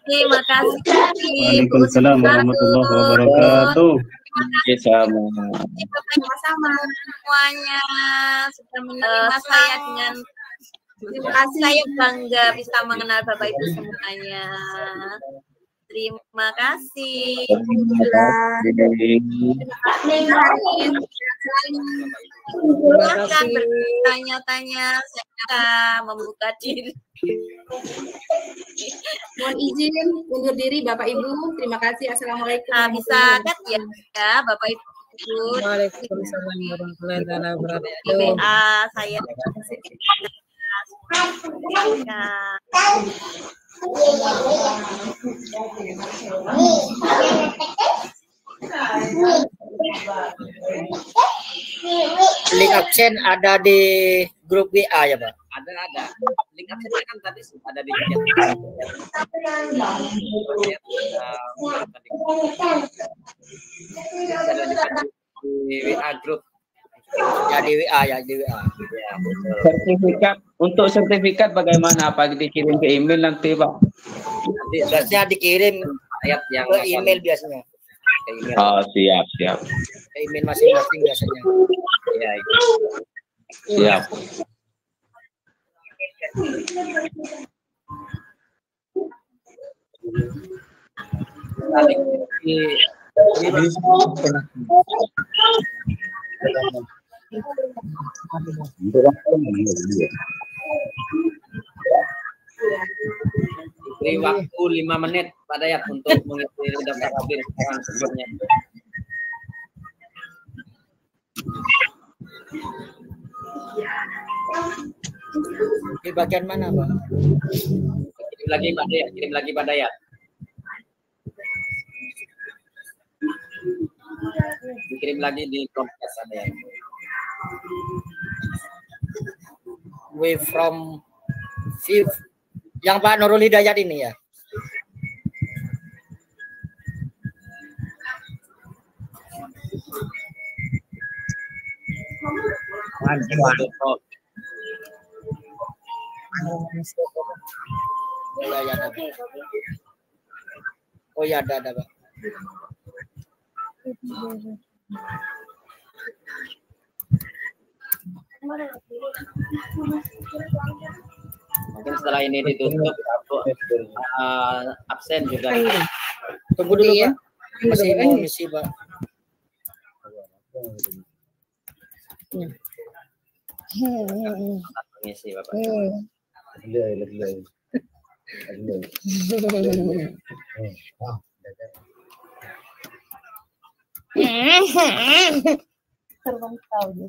Terima kasih. Waalaikumsalam warahmatullahi wabarakatuh. Sama-sama Semuanya sudah menerima saya dengan terima kasih. Saya bangga bisa mengenal Bapak Ibu semuanya. Terima kasih. Silakan bertanya-tanya, saya membuka diri. Mohon izin undur diri Bapak Ibu. Terima kasih. Assalamualaikum. Bisa kat ya, Bapak Ibu. Waalaikumsalam warahmatullahi wabarakatuh. IBA saya. Link absen ada di grup WA ya Pak? Ada. Link absennya kan tadi ada di chat. Di WA grup. Ya di WA ya di WA. Sertifikat untuk sertifikat bagaimana Pak? Dikirim ke email nanti Pak? Nanti biasanya dikirim Ayat yang ke email biasanya. Oh siap. email masing-masing biasanya. Ya, Siap. Beri waktu 5 menit Pak Dayat untuk mengisi daftar hadir sekarang sebelumnya. Di bagian mana, Pak? Kirim lagi Pak Dayat, kirim lagi Pak Dayat. Dikirim lagi di broadcast ada ya. We from Viv. Yang Pak Nurul Hidayat ini ya. Oh ya ada Pak. Mungkin setelah ini ditutup absen juga. Tunggu dulu ya. Masih mau misi Pak. Misi Bapak. Terbang tahu.